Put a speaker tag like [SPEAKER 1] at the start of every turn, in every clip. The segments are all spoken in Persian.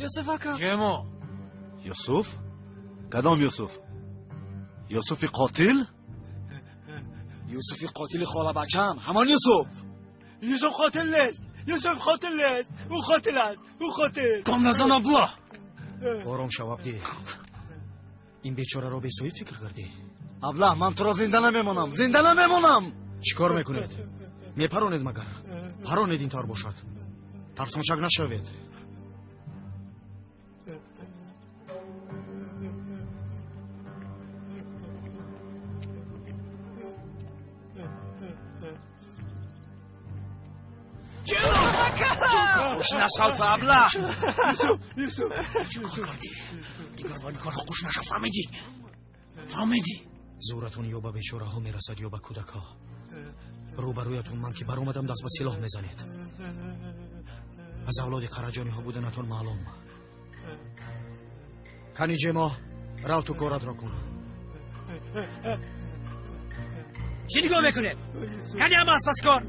[SPEAKER 1] یوسف اکا.
[SPEAKER 2] جمو
[SPEAKER 3] یوسف؟ کدام یوسف؟ یوسف قاتل؟
[SPEAKER 1] یوسف قاتل خاله بچم، همان یوسف.
[SPEAKER 2] یوسف قاتل نیست. یوسف قاتل نیست. او قاتل است. او قاتل.
[SPEAKER 1] تام نزن ابله.
[SPEAKER 4] آرام شو عبدی. این بیچاره رو به سوی فکر کردی؟
[SPEAKER 3] ابله من تو را زنده نمیمونم. زنده نمیمونم.
[SPEAKER 4] چیکار میکنید؟ میپرونید مگر؟ پرونید اینطور باشد. ترسانشک نشوید.
[SPEAKER 1] خوش نشو تو ابله.
[SPEAKER 2] یوسف
[SPEAKER 4] چیکار کردی؟ دیگر ولی کار خوش نشو. فهمیدی؟ فهمیدی؟ زورتون یا به بیچاره ها میرسد یا به کودک ها. روبرویتون من که بر اومدم دست به سلاح میزنید. از اولاد قرجانی ها بودنتون معلوم. کنی جما رو تو کارت را کن.
[SPEAKER 2] چی نگاه میکنه؟ کنی هم از پس کار.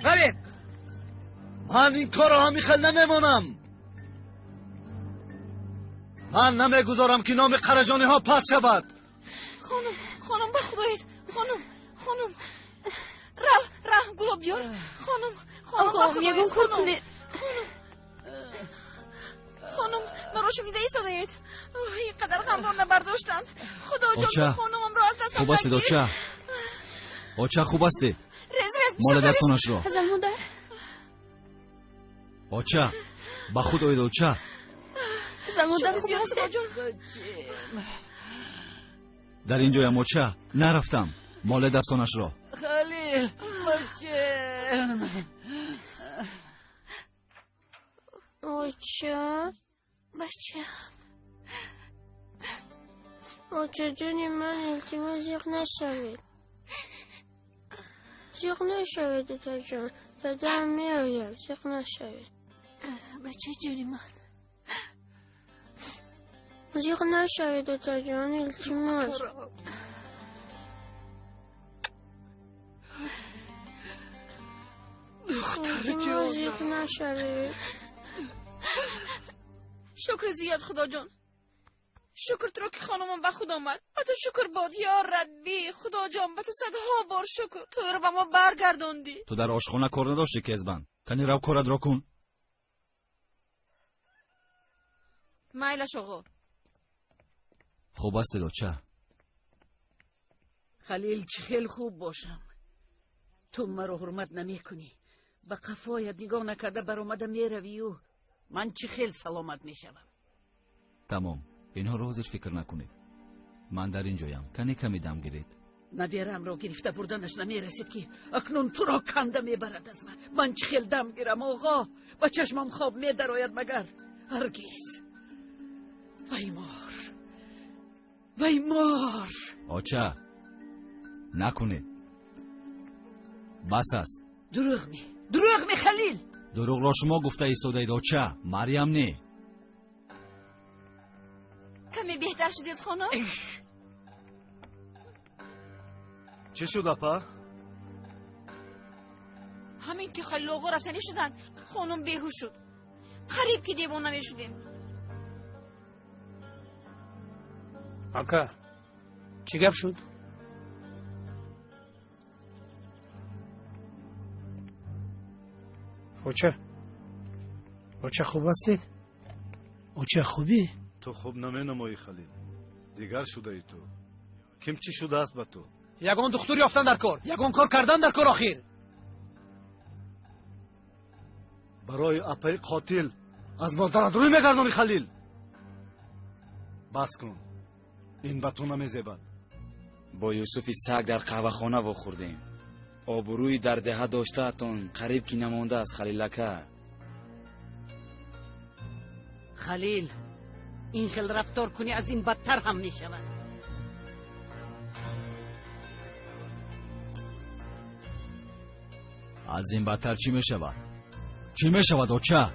[SPEAKER 2] برید.
[SPEAKER 3] من این کار را همیخل نمیمونم. من نمیگذارم که نام قرجانی ها پس شود.
[SPEAKER 5] خانم بخدایید. خانم راه گلاب بیار. خانم
[SPEAKER 6] آقا میگم کار کنه.
[SPEAKER 5] خانم مراشو میده ایستادید. اینقدر غم رو نبرداشتند. خدا جان خانمم رو از دستم
[SPEAKER 1] خوب است دوچه. اوچه خوب است.
[SPEAKER 5] رز
[SPEAKER 1] مال دستانش رو.
[SPEAKER 6] از مادر.
[SPEAKER 1] اوچه با خود اوید اوچه.
[SPEAKER 6] از مادر خوب است.
[SPEAKER 1] در اینجا هم اوچه نرفتم. مال دستانش رو.
[SPEAKER 7] خلیل
[SPEAKER 6] بچه جونی من التماس زیغ نشوید. زیغ نشوید دوتا جان. دادم میآید. زیغ نشوید.
[SPEAKER 5] بچه جونی من.
[SPEAKER 6] زیغ نشوید دوتا جان. التماس. زیغ نشوید.
[SPEAKER 5] شکر زیاد خدا جان. شکر تو که خانمم به خود آمد. به تو شکر باد یا ربی. خدا جان به تو صدها بار شکر. تو رو به ما برگرداندی.
[SPEAKER 1] تو در آشخانه کار نداشتی که ازبن. کنی رو کارت را کن.
[SPEAKER 5] میلش آقا.
[SPEAKER 1] خوب است دوچه.
[SPEAKER 7] خلیل چه خیلی خوب باشم. تو مرا حرمت نمی کنی. به قفایت نگاه نکرده بر اومده می روی و من چه خیلی سلامت می شدم.
[SPEAKER 1] تمام. اینها رو حوزش فکر نکنید. من در اینجایم. کنی کمی دم گیرید.
[SPEAKER 7] ندیرم را گرفته بردنش نمی رسید که اکنون تو را کنده می برد از من چه خیلی دم گیرم آقا. با چشمم خواب می درآید مگر هرگز. وای مار
[SPEAKER 1] آچه نکنید. بس است.
[SPEAKER 7] دروغ می خلیل.
[SPEAKER 1] دروغ را شما گفته ایستادید آچه. مریم نی.
[SPEAKER 5] کمی بهتر شدید خانم.
[SPEAKER 3] چه شد اپا؟
[SPEAKER 5] همین که خلیل آقا رفتنی شدن خانم بیهوش شد. قریب که دیوانه می شدیم.
[SPEAKER 2] اکا چی گپ شد؟ اوچه خوب هستید؟ اوچه خوبی؟
[SPEAKER 3] تو خوب نمینمایی خلیل. دیگر شده ای تو. کم چی شده است به تو؟
[SPEAKER 2] یگان دختور یافتن در کار. یگان کار کردن در کار آخیر.
[SPEAKER 3] برای اپای قاتل از مادرت روی میگردانی خلیل. بس کن. این به تو نمیزیبد.
[SPEAKER 1] با یوسفی سگ در قهوه خانه واخوردیم. آبروی در دهه داشته اتون قریب کی نمانده از خلیلکه.
[SPEAKER 7] خلیل این خیل رفتار کنی از این بدتر هم می شود.
[SPEAKER 1] از این بدتر چی می شود؟ چی می شود اوچه؟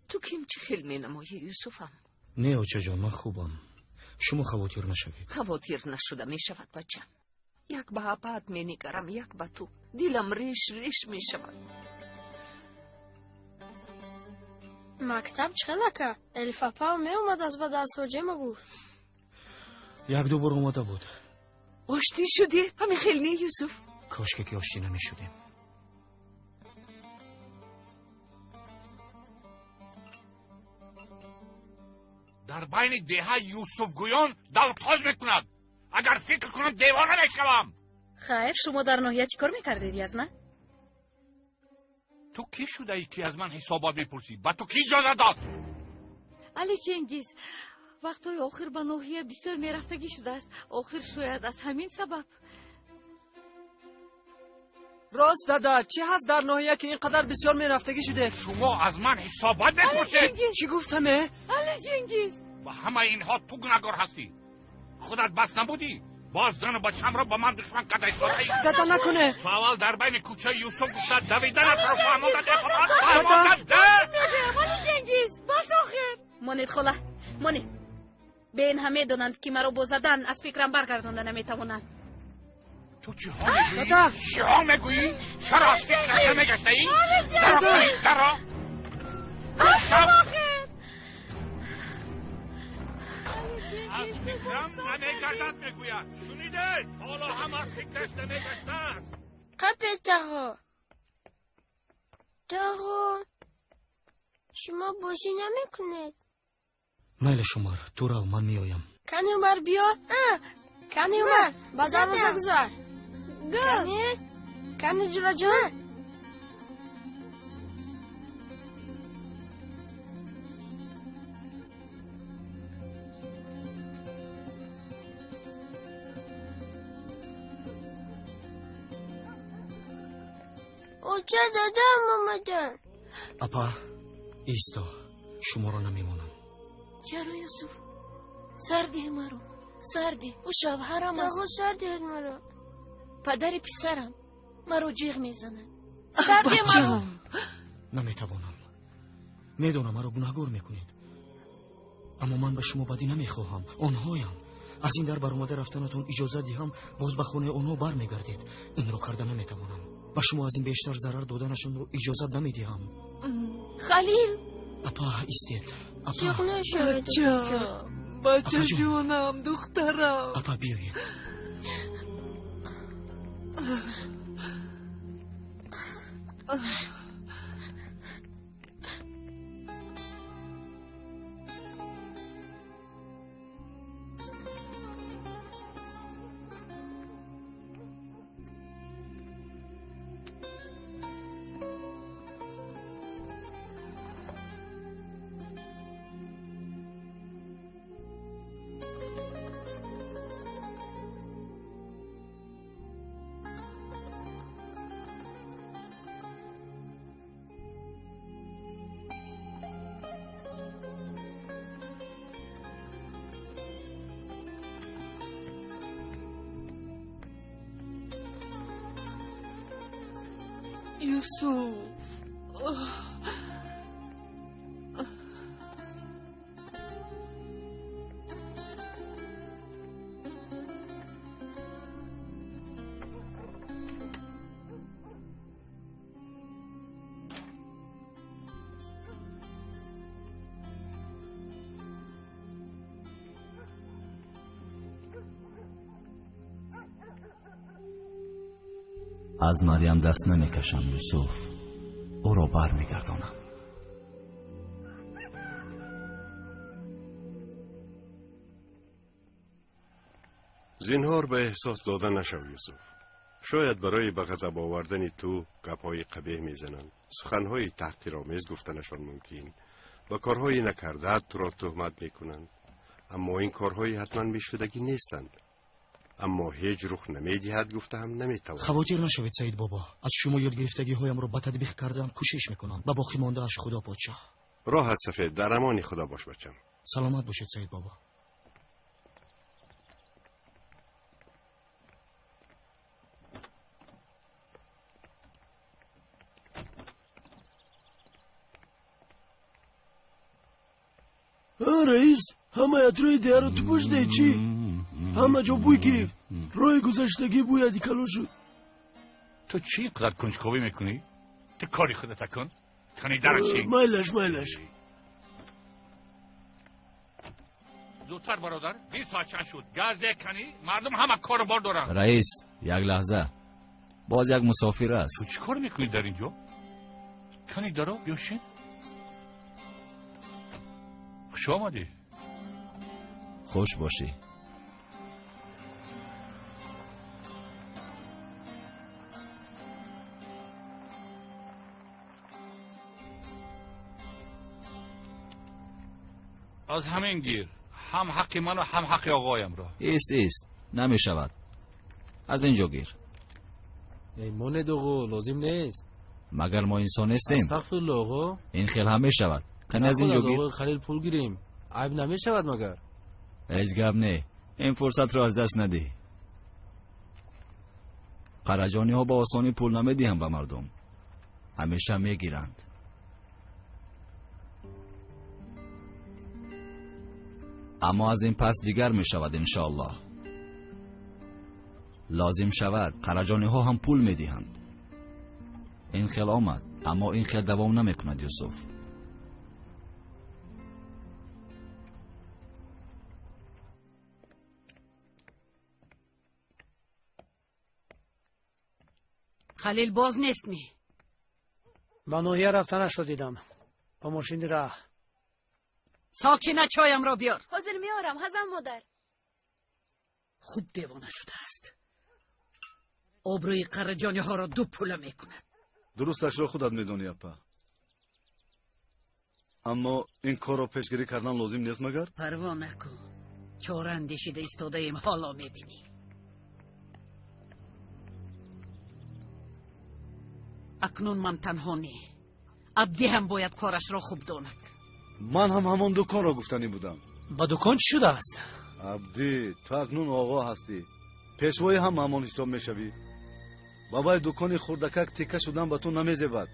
[SPEAKER 7] تو کیم چه خیل می نمایی یوسفم؟
[SPEAKER 4] نه اوچه جان من خوبم. شما خواطر نشوید.
[SPEAKER 7] خواطر نشده می شود بچم. یک به اپات می نگرم یک به تو. دلم ریش ریش می شود.
[SPEAKER 6] مکتب چه لکه؟ الف پا می اومد از به دست و جمع گفت.
[SPEAKER 4] یک دو بار اومده بود.
[SPEAKER 7] آشتی شدی؟ همین خیلی نه یوسف.
[SPEAKER 4] کاش که آشتی نمی شدیم.
[SPEAKER 8] در بین ده یوسف گویان دلتاز میکند. اگر فکر کنم دیوانه میشوم.
[SPEAKER 5] خیر شما در ناحیه چی کار میکردید از من؟
[SPEAKER 8] تو کی شده ای که از من حسابات میپرسی؟ با تو کی اجازه داد؟
[SPEAKER 9] علی چنگیز وقتای آخر به ناحیه بسیار میرفتگی شده است. آخر شاید از همین سبب.
[SPEAKER 2] راست دادا چی هست در ناحیه که اینقدر بسیار میرفتگی شده؟
[SPEAKER 8] شما از من حسابات میپرسید؟
[SPEAKER 2] چی گفتمه؟
[SPEAKER 9] علی چنگیز
[SPEAKER 8] با همه اینها تو گناهکار هستی. خودت بس نبودی؟ باز زن و بچم را با من دشمن کرده ایستاده.
[SPEAKER 2] دادا نکنه.
[SPEAKER 8] تو اول در بین کوچه یوسف گفته دویدن اطراف فرمانده ده.
[SPEAKER 9] علی چنگیز بس آخر.
[SPEAKER 5] مانید خلا مانید. به این همه دونند که مرا با زدن از فکرم برگردانده نمیتوانند.
[SPEAKER 8] تو چی ها میگویی؟ چی ها میگویی؟ چرا از فکرت نمیگشته ای؟ درا از فکرم نمیگردد میگوید. شنیده؟ حالا هم از فکرش نمیگشته است.
[SPEAKER 6] قپه داغو شما بازی نمیکنید.
[SPEAKER 4] میل شمار تو را من میایم.
[SPEAKER 6] کنی عمر بیا. کنی عمر بازار روزا گذار. کنی جورا جان. اوچه دادم ماما جان.
[SPEAKER 4] اپا ایستا شما را نمیمونم.
[SPEAKER 9] چرا یوسف؟ سرده مرو سرده او شوهرم است.
[SPEAKER 6] داغو سرده مرو.
[SPEAKER 9] پدر پسرم مرو جیغ میزنه. سرده مرو.
[SPEAKER 4] نمیتوانم. میدونم مرا گناهگار میکنید اما من به شما بدی نمیخواهم. آنهایم. از این در برآمده رفتنتون اجازه دهم باز به خونه آنها برمیگردید. این رو کرده نمیتوانم. و شما از این بیشتر ضرر دادنشون رو اجازه نمیدهم.
[SPEAKER 9] خلیل
[SPEAKER 4] اپا ایستید.
[SPEAKER 9] اپا بچه جونم دخترم.
[SPEAKER 4] اپا بیایید.
[SPEAKER 9] یوسف
[SPEAKER 10] از مریم دست نمیکشم یوسف. او را بر میگردانم.
[SPEAKER 11] زینهار به احساس داده نشو یوسف. شاید برای به غضب آوردن تو گپهای قبیح میزنند. سخنهای تحقیرآمیز گفتنشان ممکن و کارهای نکرده تو را تهمت میکنند. اما این کارهای حتما بیشودگی نیستند. اما هیچ رخ نمیدهد گفته هم نمیتوانم.
[SPEAKER 4] خواطر نشوید سید بابا. از شما یاد گرفتگی هایم را به تطبیق کردم کوشش میکنم. به باقی مانده اش خدا پادشاه.
[SPEAKER 11] راحت سفید در امان خدا باش بچم.
[SPEAKER 4] سلامت باشید سید بابا.
[SPEAKER 2] رئیس همه اتروی دیار رو تو پشته چی؟
[SPEAKER 12] همه جا بوی گرفت. راه گذشتگی بوی ادیکلو شد.
[SPEAKER 8] تو چی اینقدر کنجکاوی میکنی؟ تو کاری خودت کن. کنی درشی.
[SPEAKER 12] مایلش.
[SPEAKER 8] زودتر برادر. این ساعت چند شد؟ گاز ده کنی؟ مردم همه کار بار دارن.
[SPEAKER 10] رئیس یک لحظه. باز یک مسافر است.
[SPEAKER 8] تو چی کار میکنی در اینجا؟ کنی درو بیاشین. خوش آمدی.
[SPEAKER 10] خوش باشی.
[SPEAKER 8] از همین گیر هم حق من و هم حق آقایم را.
[SPEAKER 10] ایست نمی شود. از اینجا گیر.
[SPEAKER 13] ایمان دوغو لازم نیست.
[SPEAKER 10] مگر ما انسان نیستیم؟
[SPEAKER 13] استغفرالله آقا.
[SPEAKER 10] این خیل همه شود. کنی از اینجا گیر.
[SPEAKER 13] آقا خلیل پول گیریم. عیب نمی شود مگر.
[SPEAKER 10] هیچ گپ نه. این فرصت را از دست ندی. قرجانی ها با آسانی پول نمیدی هم به مردم. همیشه میگیرند. اما از این پس دیگر می شود انشاءالله. لازم شود قرجانی ها هم پول می دهند. این خیل آمد اما این خیل دوام نمی کند یوسف.
[SPEAKER 7] خلیل باز نیست می.
[SPEAKER 14] من نوحیه رفتنش رو دیدم با ماشین راه.
[SPEAKER 7] ساکینه چایم را بیار.
[SPEAKER 6] حاضر میارم حزن مادر.
[SPEAKER 7] خود دیوانه شده است. آبروی قرجانی ها را دو پوله میکند.
[SPEAKER 3] درستش را خودت میدونی اپا. اما این کار را پیشگیری کردن لازم نیست مگر؟
[SPEAKER 7] پروا نکن. چاره اندیشیده ایستاده ایم حالا میبینی. اکنون من تنها نی. عبدی هم باید کارش را خوب داند.
[SPEAKER 3] من هم همان دکان را گفتنی بودم.
[SPEAKER 14] با دکان چی شده است؟
[SPEAKER 3] عبدی تو اکنون آقا هستی. پیشوای هم همان حساب میشوی. بابای دکانی خوردکک تیکه شدن به تو نمیزبد.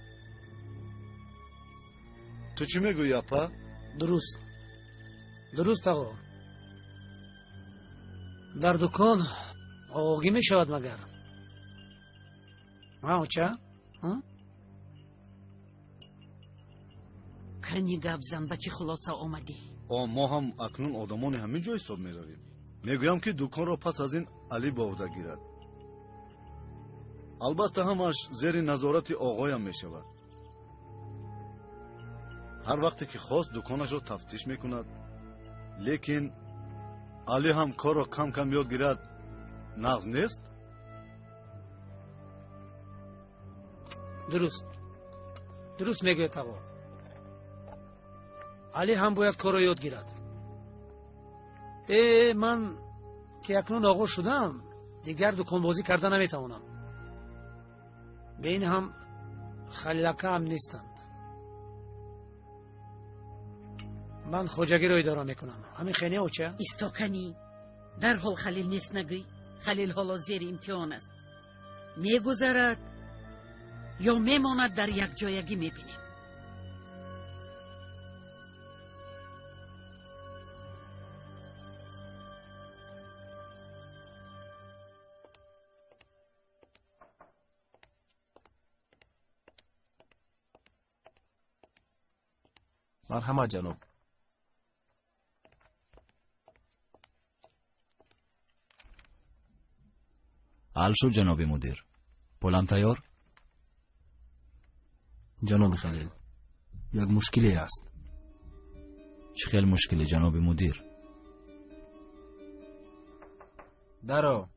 [SPEAKER 3] تو چی میگویی اپا؟
[SPEAKER 14] درست آقا. در دکان آقاگی میشود مگر؟ ها چه؟
[SPEAKER 7] کنی گپ زن به چی خلاصه آمدی؟
[SPEAKER 3] ما هم اکنون آدمان همین جا حساب میرویم. میگویم که دکان را پس از این علی به عهده گیرد. البته همش زیر نظارت آقایم میشود. هر وقتی که خواست دکانش را تفتیش میکند. لیکن علی هم کار را کم کم یاد گیرد. نغز نیست؟
[SPEAKER 14] درست میگوید آقا. علی هم باید کار را یاد گیرد. من که اکنون آقا شدم دیگر دکان بازی کردن نمیتوانم. به این هم خلیلکه هم نیستند. من خوجگی را اداره میکنم. همین خیلی او چه؟
[SPEAKER 7] استاکنی در حال خلیل نیست نگوی. خلیل حالا زیر امتحان است. میگذرد یا میماند در یک جایگی میبینیم.
[SPEAKER 13] مرحمت جناب.
[SPEAKER 10] حل شد جناب مدیر. پولم تیار؟
[SPEAKER 13] جناب خلیل یک مشکلی است.
[SPEAKER 10] چه خیلی مشکلی جناب مدیر؟
[SPEAKER 13] درو.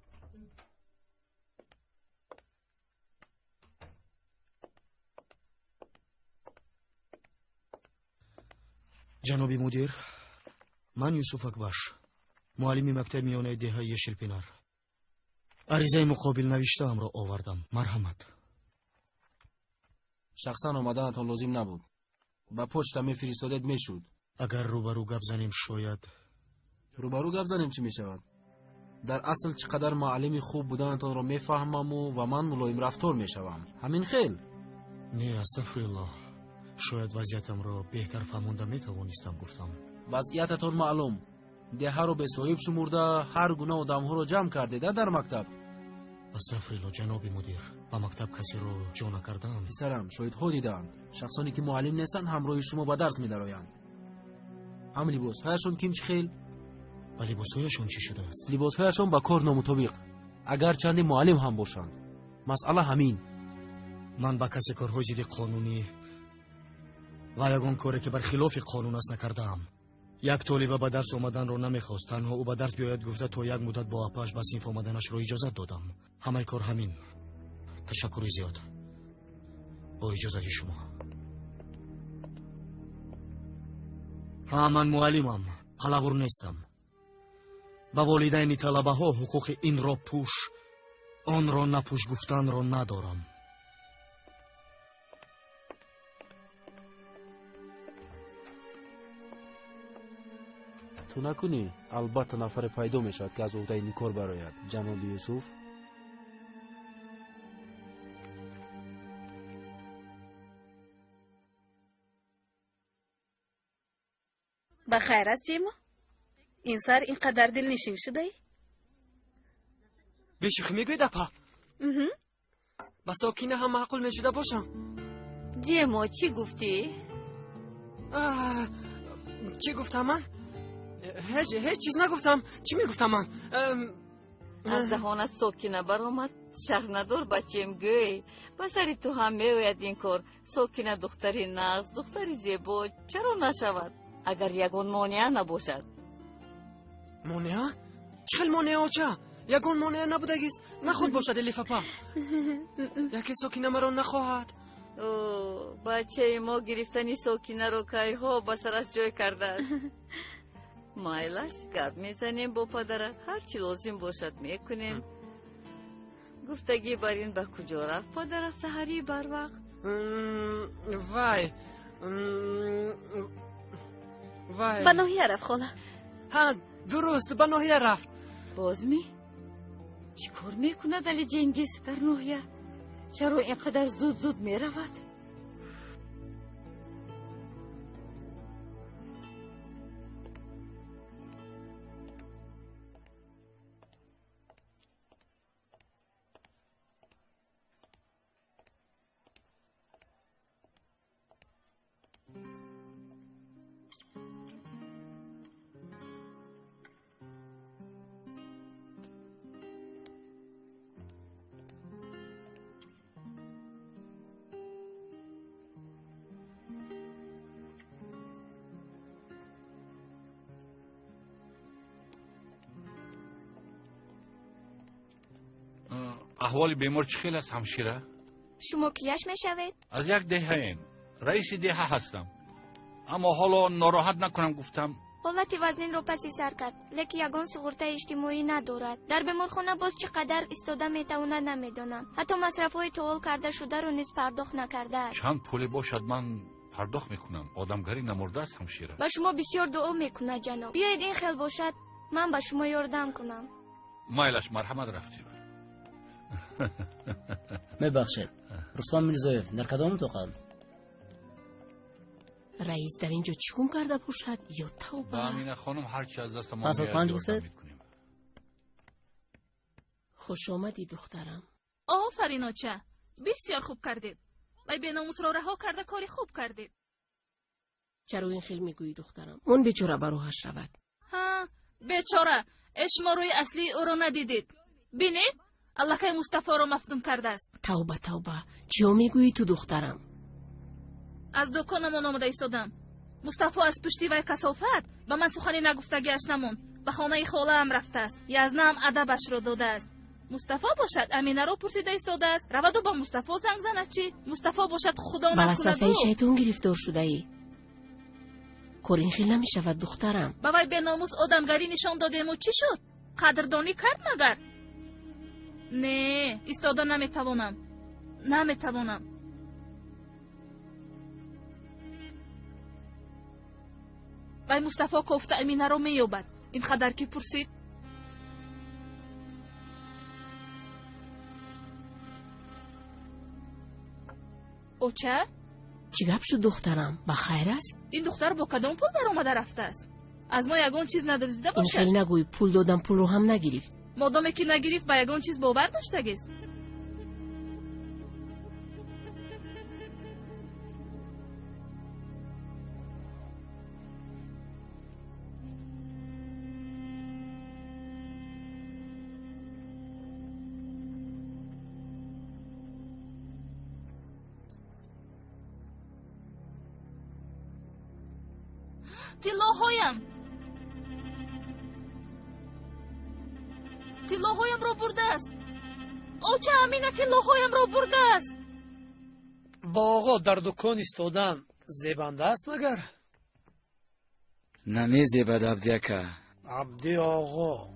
[SPEAKER 4] جناب مدیر، من یوسف اکبش، معلم مکتب میانه دهه شلپینار. عریضه مقابل نوشته ام را آوردم. مرحمت.
[SPEAKER 13] شخصا آمدنتان لازم نبود. با پشت میفرستادید میشد.
[SPEAKER 4] اگر روبرو گپ زنیم شاید.
[SPEAKER 13] روبرو گپ زنیم چی میشود؟ در اصل چقدر معلم خوب بودنتان را میفهمم و من ملایم رفتار میشوم. همین خیل.
[SPEAKER 4] نه استغفرالله. شاید وضعیتم را بهتر فهمانده میتوانستم گفتم.
[SPEAKER 13] وضعیتتان معلوم. دهه رو به صاحب شمرده هر گونه آدم ها رو جمع کرده در مکتب.
[SPEAKER 4] استغفرالله جناب مدیر، با مکتب کسی رو جا نکردم.
[SPEAKER 13] پسرم شاید ها دیدند شخصانی که معلم نیستند همراه شما به درس می‌درآیند. هم لباسهایشان کیم خیل؟
[SPEAKER 4] و لباسهایشان چی شده است؟
[SPEAKER 13] لباسهایشان با کار نامطابق، اگر چند معلم هم باشند. مسئله همین.
[SPEAKER 4] من با کسی کارهای ضد قانونی و یگان کاری که برخلاف قانون است نکردم. یک طالب به درس آمدن را نمیخواست، تنها او به درس بیاید گفته تا یک مدت با اپاش به صنف آمدنش را اجازت دادم. همه کار همین. تشکر زیاد. با اجازه شما. من معلمم، قلاور نیستم. با والدین طلبه ها حقوق این را پوش آن را نپوش گفتن را ندارم.
[SPEAKER 13] تو نکنی البته نفر پیدا میشد که از عهده این کار برآید. جناب یوسف
[SPEAKER 5] بخیر است جیما؟ این سر اینقدر دلنشین شده ای؟
[SPEAKER 15] بشوخی میگوی دپا؟ با ساکینه هم معقول میشده باشم.
[SPEAKER 9] جیما چی گفتی؟
[SPEAKER 15] چی گفتم من؟ هیچ چیز نگفتم. چی میگفتم من؟
[SPEAKER 9] از دهانت ساکینه برآمد. شرح ندار بچیم گوی. بسری تو هم میوید این کار. ساکینه دختری نغز، دختری زیبا چرا نشود؟ اگر یگان مانع نباشد.
[SPEAKER 15] مانع؟ چخل مانع چه؟ یگان مانع نبودگیست. نخود باشد لیفپا. یکی ساکینه مرا نخواهد.
[SPEAKER 9] بچه ما گرفتنی ساکینه رو که ها بسرش جای کرده است. مایلش گرد میزنیم با پدرت، هرچی لازم باشد میکنیم. گفتگی بر این به کجا رفت پدرت سحری بر وقت؟
[SPEAKER 15] وای
[SPEAKER 5] به ناحیه رفت خاله.
[SPEAKER 15] ها درست به ناحیه رفت.
[SPEAKER 9] بازمی؟ چی کار میکنه دلی جنگیز در ناحیه؟ چرا اینقدر زود میرود؟
[SPEAKER 8] احوال بیمار چه خیلی است همشیره؟
[SPEAKER 16] شما کیش میشوید؟
[SPEAKER 8] از یک دهه این رئیس دهه هستم، اما حالا ناراحت نکنم گفتم.
[SPEAKER 16] حالت وزن رو پسی سر کرد، لیکن یگان سغورت اجتماعی ندارد. در بیمارخانه باز چقدر استاده میتواند نمیدانم. حتی مصرف های توال کرده شده رو نیز پرداخت نکرده است.
[SPEAKER 8] چند پولی باشد من پرداخت میکنم. آدمگری نمرده است همشیره.
[SPEAKER 16] با شما بسیار دعا میکنه جناب. بیایید این خیل باشد من با شما یاردم کنم.
[SPEAKER 8] مایلش مرحمت رفتیم.
[SPEAKER 14] میبخشید رستم میرزایف در کدام اتاقم؟
[SPEAKER 7] رئیس در اینجا چیکون کرده باشد یا توبه؟
[SPEAKER 8] با امینه خانم هرچی از دست ما
[SPEAKER 14] میاد یاردم
[SPEAKER 8] میکنیم.
[SPEAKER 7] خوش آمدی دخترم.
[SPEAKER 5] آفرین آچه، بسیار خوب کردید. وای به ناموس را رها کرده کاری خوب کردید.
[SPEAKER 7] چرا این خیل میگویی دخترم؟ اون بیچاره بروهش رود.
[SPEAKER 5] ها بیچاره، شما روی اصلی او را ندیدید. بینید؟ الله که مصطفی را مفتون کرده است.
[SPEAKER 7] توبه چیا میگویی تو دخترم؟
[SPEAKER 5] از دکانمون آمده ایستادم. مصطفی از پشتی وی کثافت به من سخنی نگفتگیش نمون. به خانه خاله هم رفته است. یزنه هم ادبش را داده است. مصطفی باشد امینه را پرسیده ایستاده است. رود و با مصطفی زنگ زند چی؟ مصطفی باشد خدا نکند.
[SPEAKER 7] با وسوسه شیطان گرفتار شده ای. کارین خیلی نمیشود دخترم.
[SPEAKER 5] با وی به ناموس آدمگری نشان دادیم و چی شد؟ قدردانی کرد مگر؟ نه ایستاده نمیتوانم. وی مصطفی کوفته امینه را مییابد. این قدر که پرسید. او چه؟
[SPEAKER 7] چی گپ شد دخترم؟ بخیر است؟
[SPEAKER 5] این دختر با کدام پول در آمده رفته است؟ از ما یگان چیز ندزدیده
[SPEAKER 17] این
[SPEAKER 5] باشه.
[SPEAKER 17] خیلی نگوی پول دادم پول رو هم نگرفت.
[SPEAKER 5] مادامی که نگرفت به یگان چیز باور داشتگیست. تیلاهایم را برده است. آچه امینه تیلاهایم را برده است.
[SPEAKER 14] با آقا در دکان استادن زیبنده است مگر؟
[SPEAKER 1] نمیزیبد عبدی اکا.
[SPEAKER 14] عبدی آقا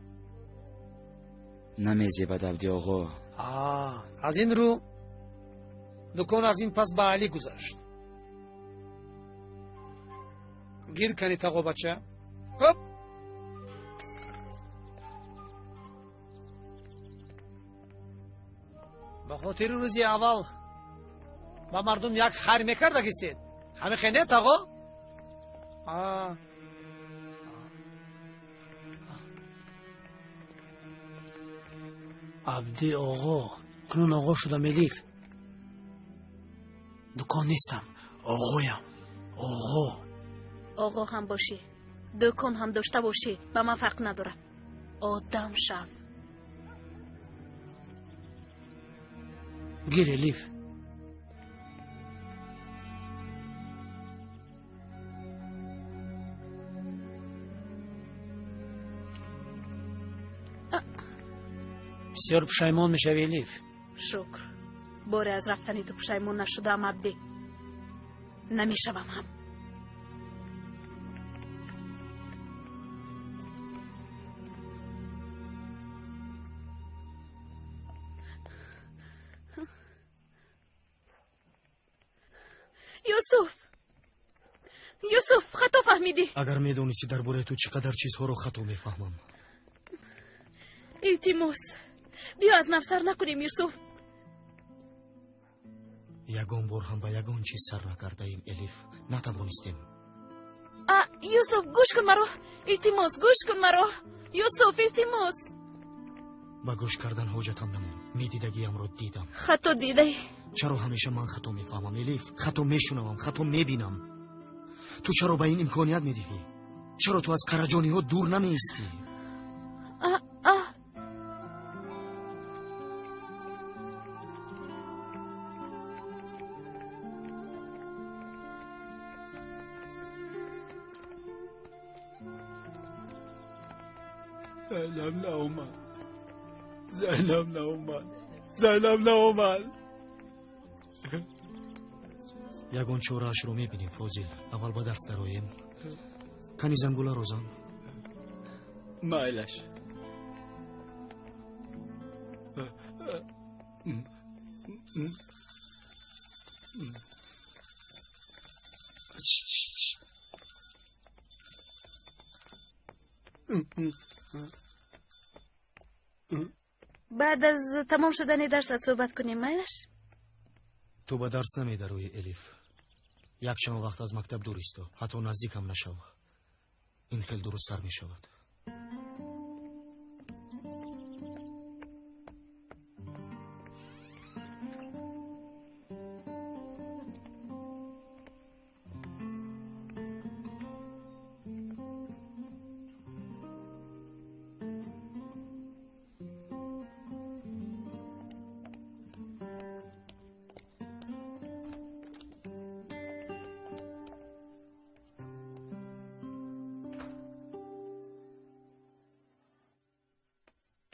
[SPEAKER 1] نمیزیبد عبدی آقا.
[SPEAKER 14] از این رو دکان از این پس به علی گذاشت. گیر کنید آقا بچه. هپ. به خاطر روزی اول با مردم یک خیر میکردگیستید. همه خینه آقا. عبدی آقا کنون آقا شدم الیف. دکان نیستم آقایم.
[SPEAKER 7] آقا هم باشی دکان هم داشته باشی به من فرق ندارد. آدم شو.
[SPEAKER 14] گیر الیف. بسیار پشیمان میشوی الیف.
[SPEAKER 7] شکر باره از رفتنی تو پشیمان نشدم عبدی. نمیشوم هم. یوسف خطا فهمیدی.
[SPEAKER 4] اگر میدونستی درباره تو چقدر چیزها رو خطا میفهمم.
[SPEAKER 7] التماس بیا از نفسر نکنیم یوسف.
[SPEAKER 4] یگان بار هم به یگان چیز سر نکرده ایم الیف. نتوانستیم.
[SPEAKER 7] یوسف گوش کن مرا. التماس گوش کن مرا. یوسف التماس.
[SPEAKER 4] با گوش کردن حاجتم نمون. میدیدگیم رو دیدم.
[SPEAKER 7] خطا دیده.
[SPEAKER 4] چرا همیشه من خطا میفهمم الیف؟ خطا میشنوم، خطا میبینم. تو چرا به این امکانیت میدهی؟ چرا تو از قرجانی ها دور نمیستی؟
[SPEAKER 2] زینب ناومد.
[SPEAKER 4] یگان چوراش رو میبینیم فاضل. اول با درس درایم. کنی زنگوله روزان.
[SPEAKER 1] مایلش.
[SPEAKER 7] بعد از تمام شدن درست صحبت کنیم مایلش.
[SPEAKER 4] تو به درس نمیدروی الیف. یک شام وقت از مکتب دور ایستو. حتی نزدیک هم نشو. این خیلی درست‌تر می شود.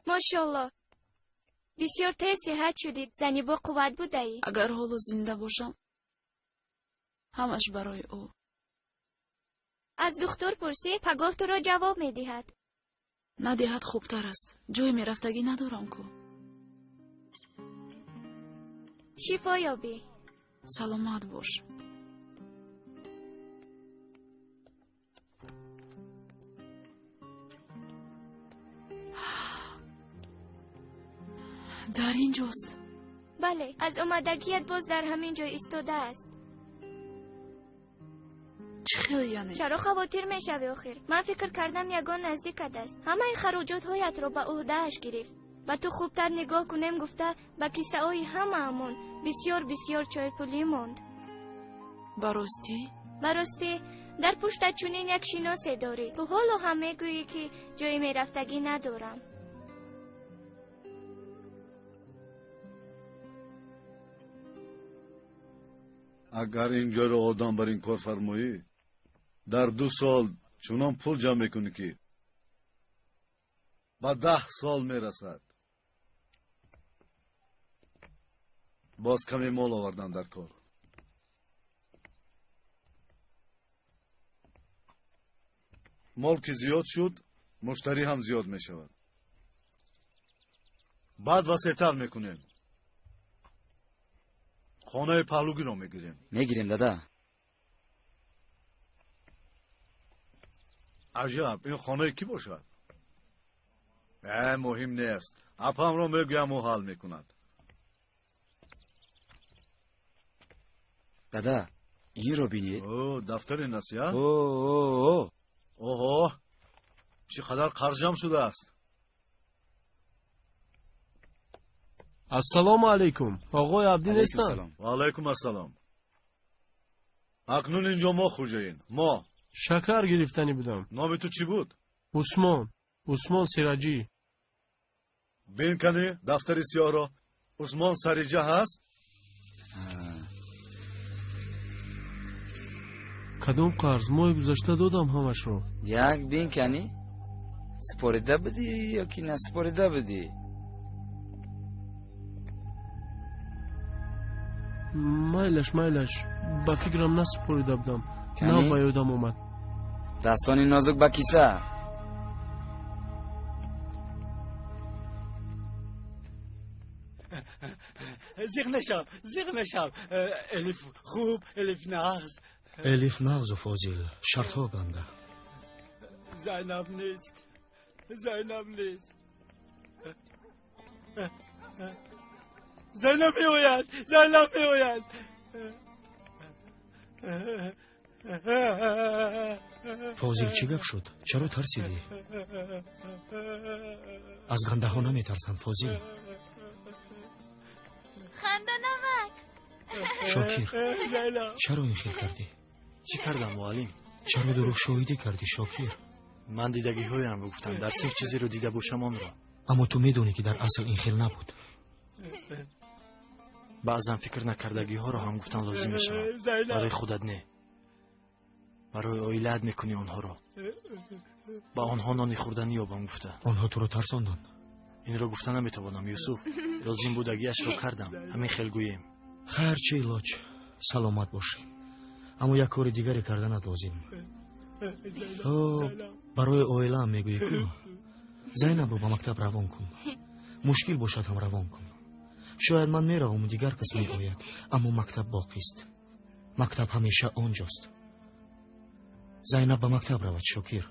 [SPEAKER 16] ماشاءالله بسیار تیز صحت شدید. زنی با قوت بودایی.
[SPEAKER 7] اگر حالا زنده باشم همش برای او.
[SPEAKER 16] از دکتر پرسید پگاه تو را جواب میدهد.
[SPEAKER 7] ندهد خوبتر است. جای میرفتگی ندارم کو.
[SPEAKER 16] شفا یابی.
[SPEAKER 7] سلامت باش. در اینجاست.
[SPEAKER 16] بله از اومدگیت باز در همین جای ایستاده است.
[SPEAKER 7] چه
[SPEAKER 16] خیلی چرا خواطر میشوی آخر؟ من فکر کردم یگان نزدیکت است. همه خراجات هایت را به عهده‌اش گرفت. با تو خوبتر نگاه کنم گفته با کیسه های هممون بسیار بسیار چای پولی موند.
[SPEAKER 18] براستی؟
[SPEAKER 16] براستی در پشت چونین یک شناسه داری. تو حالا هم میگویی که جای میرفتگی ندارم.
[SPEAKER 3] اگر اینجا رو آدم بر این کار فرمایی در 2 سال چونان پول جمع میکنی که با 10 سال میرسد. باز کمی مال آوردن در کار. مال که زیاد شد مشتری هم زیاد میشود. بعد وسیع‌تر میکنیم. خانه پهلوگی رو میگیریم
[SPEAKER 1] دادا.
[SPEAKER 3] عجب این خانه کی باشد؟ مهم نیست. اپم رو میگویم و حل میکند.
[SPEAKER 1] دادا این رو بینید؟
[SPEAKER 3] دفتر نصیحت؟ اوه چقدر قرضم شده است.
[SPEAKER 12] السلام علیکم. آقای عبدی نیستن؟
[SPEAKER 3] و علیکم السلام. اکنون اینجا ما خوجاییم. ما
[SPEAKER 12] شکر گرفتنی بودم.
[SPEAKER 3] نام تو چی بود؟
[SPEAKER 12] عثمان سراجی.
[SPEAKER 3] بین کنی دفتر سیاه را. عثمان سراجی هست؟
[SPEAKER 12] کدوم قرض؟ ماه گذشته دادم همش رو.
[SPEAKER 1] یک بین کنی؟ سپاریده بدی یا که نسپاریده بدی؟
[SPEAKER 12] مایلش با فکرم نسپاریده بدم. نه با یادم اومد.
[SPEAKER 1] دستانی نازک با کیسه.
[SPEAKER 2] زیغ نشم. الف خوب، الف نغز.
[SPEAKER 4] الف نغز و فاضل شرط ها بنده.
[SPEAKER 2] زینب نیست. زینب میآید.
[SPEAKER 4] فاضل چی گپ شد؟ چرا ترسیدی؟ از گنده ها نمیترسم فاضل.
[SPEAKER 16] خنده نمک.
[SPEAKER 4] شاکر چرا این خیل کردی؟
[SPEAKER 19] چی کردم معلم؟
[SPEAKER 4] چرا دروغ شاهدی کردی شاکر؟
[SPEAKER 19] من دیدگی هایم رو گفتم در سیخ چیزی رو دیده باشم آن را.
[SPEAKER 4] اما تو میدونی که در اصل این خیل نبود.
[SPEAKER 19] بعضا فکر نکردگی ها رو هم گفتن لازم میشه. برای خودت نه، برای اویلت میکنی آنها را. با آنها نانی خوردنی یابم گفته.
[SPEAKER 4] آنها تو رو ترساندن.
[SPEAKER 19] این رو گفتن نمیتوانم یوسف. لازم بودگیش رو کردم. همین خیل گوییم.
[SPEAKER 4] خیر چه علاج. سلامت باشی. اما یک کار دیگری کردنت لازم. برای اویلا هم میگویی که زینب رو با مکتب روان کن. مشکل باشد هم روان کن. شاید من میروم و دیگر کس میآید، اما مکتب باقی است. مکتب همیشه آنجاست. زینب به مکتب رود شاکر.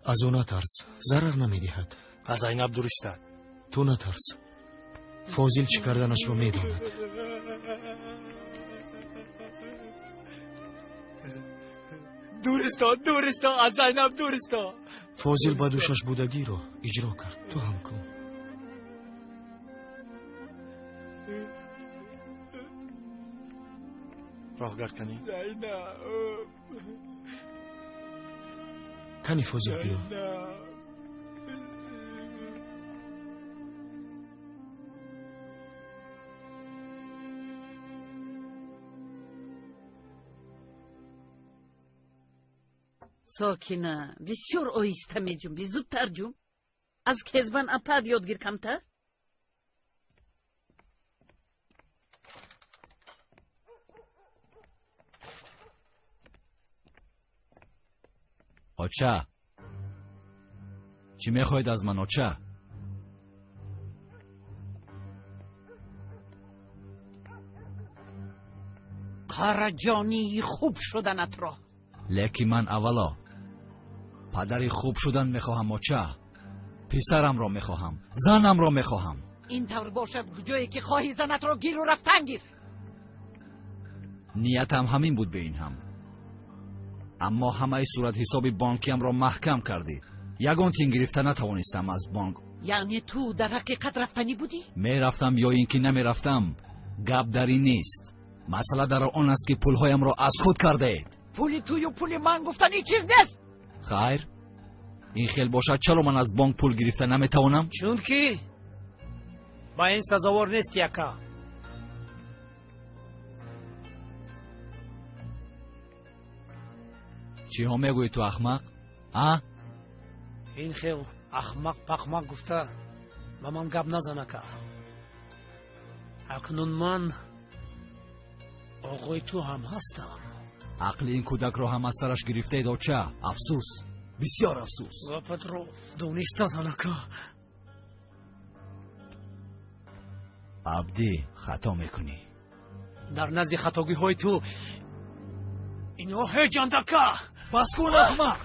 [SPEAKER 4] از او نترس، ضرر نمیدهد.
[SPEAKER 19] از زینب درسته.
[SPEAKER 4] تو نترس. فاضل چی کردنش رو میداند.
[SPEAKER 2] دورستا از زینب دورستا.
[SPEAKER 4] فاضل با دوشش بودگی رو اجرا کرد. تو هم کن.
[SPEAKER 19] راهگر کنی؟
[SPEAKER 4] کنی فاضل بیا.
[SPEAKER 7] ساکینه بسیار آهسته می جنبی. زودتر جنب. از کذبان اپر یادگیر کمتر.
[SPEAKER 10] آچه چی میخواید از من آچه؟
[SPEAKER 7] قرجانی خوب شدنت را.
[SPEAKER 10] لیکی من اولا پدری خوب شدن میخواهم آچه. پسرم را میخواهم، زنم را میخواهم.
[SPEAKER 7] این طور باشد جایی که خواهی زنت را گیر و رفتن گیر.
[SPEAKER 10] ниятам ҳамин буд. به این هم аммо ҳамаи сурат ҳисоби бонкиамро маҳкам кардӣ. ягон тин гирифта натавонистам аз бонк.
[SPEAKER 7] یعنی تو در حقیقت رفتنی بودی؟
[SPEAKER 10] мерафтам ё ин ки намерафтам гап дар ин нест. масъала дар он аст ки пулҳоямро аз худ кардаед.
[SPEAKER 7] پولی توی و پولی من گفتنی چیز نیست.
[SPEAKER 10] хайр ин хел бошад чаро ман аз бонк пул гирифта наметавонам?
[SPEAKER 14] чунки ба ин сазовор нест яка.
[SPEAKER 10] чиҳо мегӯӣ ту ахмақ?
[SPEAKER 14] ин хел ахмақ пахмақ гуфта ба ман гап назана ка. акнун ман оғои ту ҳам ҳастам.
[SPEAKER 10] ақли ин кӯдакро ҳам аз сараш гирифтаед оча. афсӯс, бисёр афсӯс.
[SPEAKER 14] гапатро дониста зана ка.
[SPEAKER 10] абдӣ хато мекунӣ.
[SPEAKER 14] дар назди хатогиҳои ту инҳо ҳеҷанда ка.
[SPEAKER 10] бас кун ахмақ.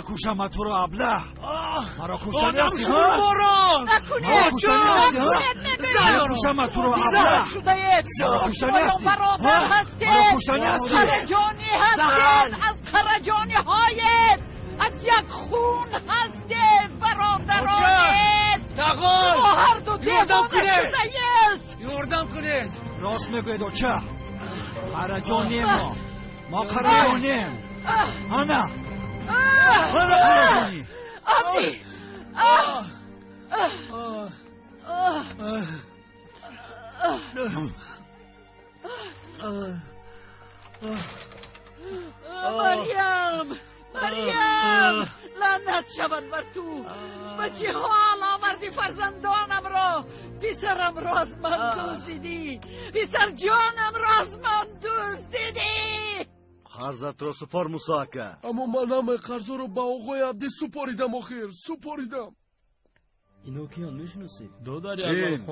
[SPEAKER 10] مکوشم تو رو ابله. مرا کشتنی هستی ها؟ مرا کشتنی هستی ها؟ مکوشم تو رو ابله. مرا کشتنی هستی ها؟ مرا کشتنی هستی؟
[SPEAKER 7] خرجانی هستید. از خرجانی هایت از یک خون هستید برادرانید.
[SPEAKER 10] تغال
[SPEAKER 7] ما هر دو دیوانه شدید.
[SPEAKER 10] یوردم کنید. راست میگوید اوچه. خرجانیم ما خرجانیم. آنا آنا خرجانی.
[SPEAKER 7] آبی مریم لعنت شود بر تو. به چه حال آوردی فرزندانم را؟ پسرم را از من دزدیدی. پسر جانم را از من دزدیدی.
[SPEAKER 3] قرضت را سپار موسی اکا.
[SPEAKER 12] اما من همه قرضا رو با آقای عبدی سپاریدم. آخر سپاریدم.
[SPEAKER 1] اینو کیان میشناسی؟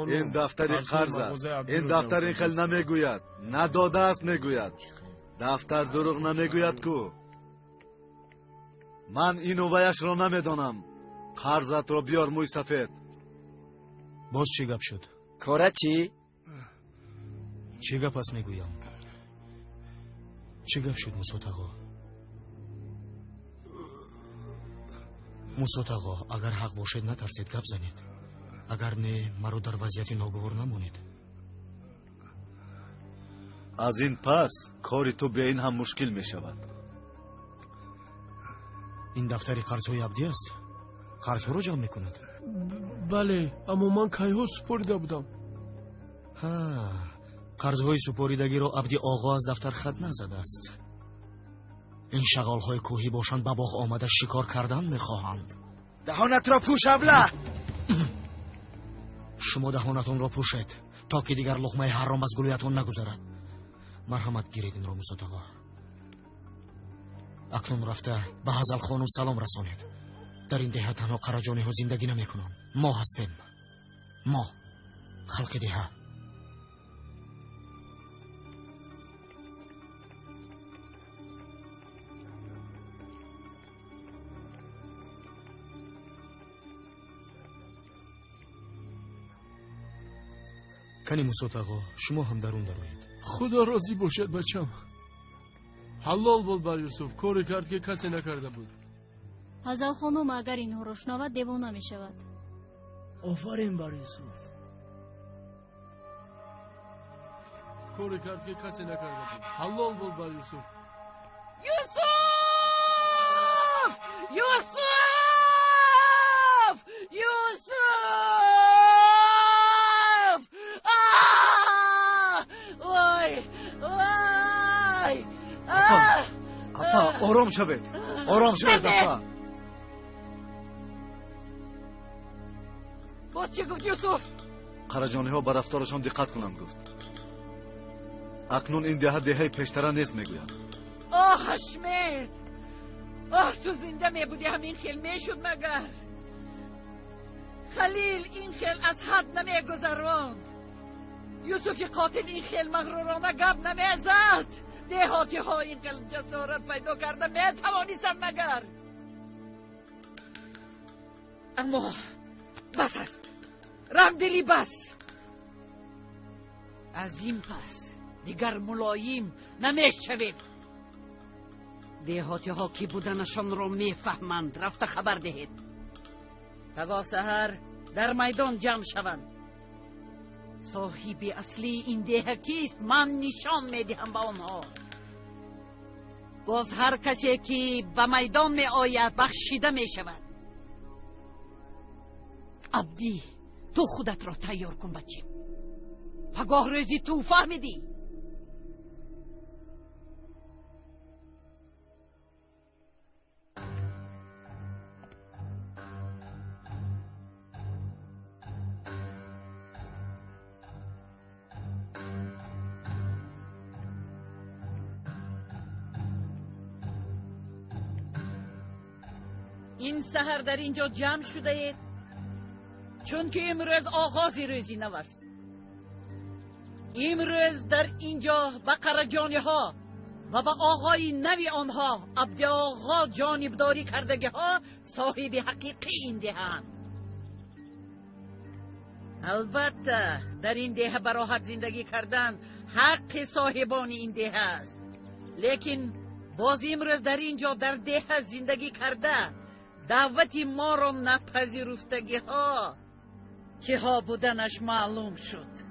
[SPEAKER 3] این دفتر قرض است. این دفتر این خیلی نمیگوید. نداده است میگوید. دفتر دروغ نمیگوید کو. من اینو ویش را نمیدانم. قرضت را بیار موی سفید.
[SPEAKER 4] باز چی گپ شد؟
[SPEAKER 1] کاره چی؟
[SPEAKER 4] چی گپ است میگویم؟ چی گپ شد موسوت آقا؟ موسوت آقا اگر حق باشد نترسید گپ زنید. اگر نه مرا در وضعیت ناگوار نمونید.
[SPEAKER 3] از این پس کاری تو به این هم مشکل می شود.
[SPEAKER 4] این دفتر قرضهای عبدی است. قرضها رو جمع میکند.
[SPEAKER 12] بله اما من کایها سپاریده بودم.
[SPEAKER 4] ها قرضهای سپاریدگی را عبدی آقا از دفتر خط نزده است. این شغالهای کوهی باشند به باغ آمده شکار کردن میخواهند.
[SPEAKER 1] دهانت را پوش ابله.
[SPEAKER 4] شما دهانتون را پوشید تا که دیگر لقمه حرام از گلویتون نگذرد. مرحمت گیرید این را موسوت آقا. اکنون رفته به هزل خانم سلام رسانید. در این دهه تنها قرجانی ها زندگی نمی کنند. ما هستیم. ما خلق دهه. کنی موسوت آقا شما هم درون دروید.
[SPEAKER 12] خدا راضی باشد بچم. حلال بود بر یوسف. کاری کرد که کسی نکرده بود.
[SPEAKER 20] هزل خانم اگر اینها رو شنود دیوانه می شود.
[SPEAKER 2] آفرین بر یوسف.
[SPEAKER 12] کاری کرد که کسی نکرده بود. حلال بود بر یوسف.
[SPEAKER 7] یوسف! یوسف! یوسف! وای وای
[SPEAKER 3] اپا آرام شوید. آرام شوید اپا.
[SPEAKER 7] باز چه گفت یوسف؟
[SPEAKER 3] قرجانی ها به رفتارشان دقت کنند گفت. اکنون این دهه پیشتره نیست میگویم.
[SPEAKER 7] آه حشمت، آه تو زنده میبودی همین خیل میشد مگر؟ خلیل این خیل از حد نمیگذراند. یوسف قاتل این خیل مغرورانه گپ نمیزد. دهاتی ها این قلب جسارت پیدا کرده میتوانیستن مگر؟ اما بس است، رحمدلی بس. از این پس دیگر ملایم نمیشویم. دهاتی ها کی بودنشان را میفهمند. رفته خبر دهید تا سحر در میدان جمع شوند. صاحب اصلی این ده کیست من نشان میدهم به آنها. باز هر کسی که به میدان می آید بخشیده می شود. عبدی تو خودت را تیار کن بچه. پگاه روزی تو فهمیدی. این سحر در اینجا جمع شده اید چون که امروز آغاز روزی نو است. امروز در اینجا به قرجانی ها و به آقای نوی آنها عبد آقا جانبداری کردگی ها صاحب حقیقی این دهند. البته در این ده براحت زندگی کردن حق صاحبان این ده است، لیکن باز امروز در اینجا در ده زندگی کرده دعوت ما را نپذیرفتگی ها که ها بودنش معلوم شد.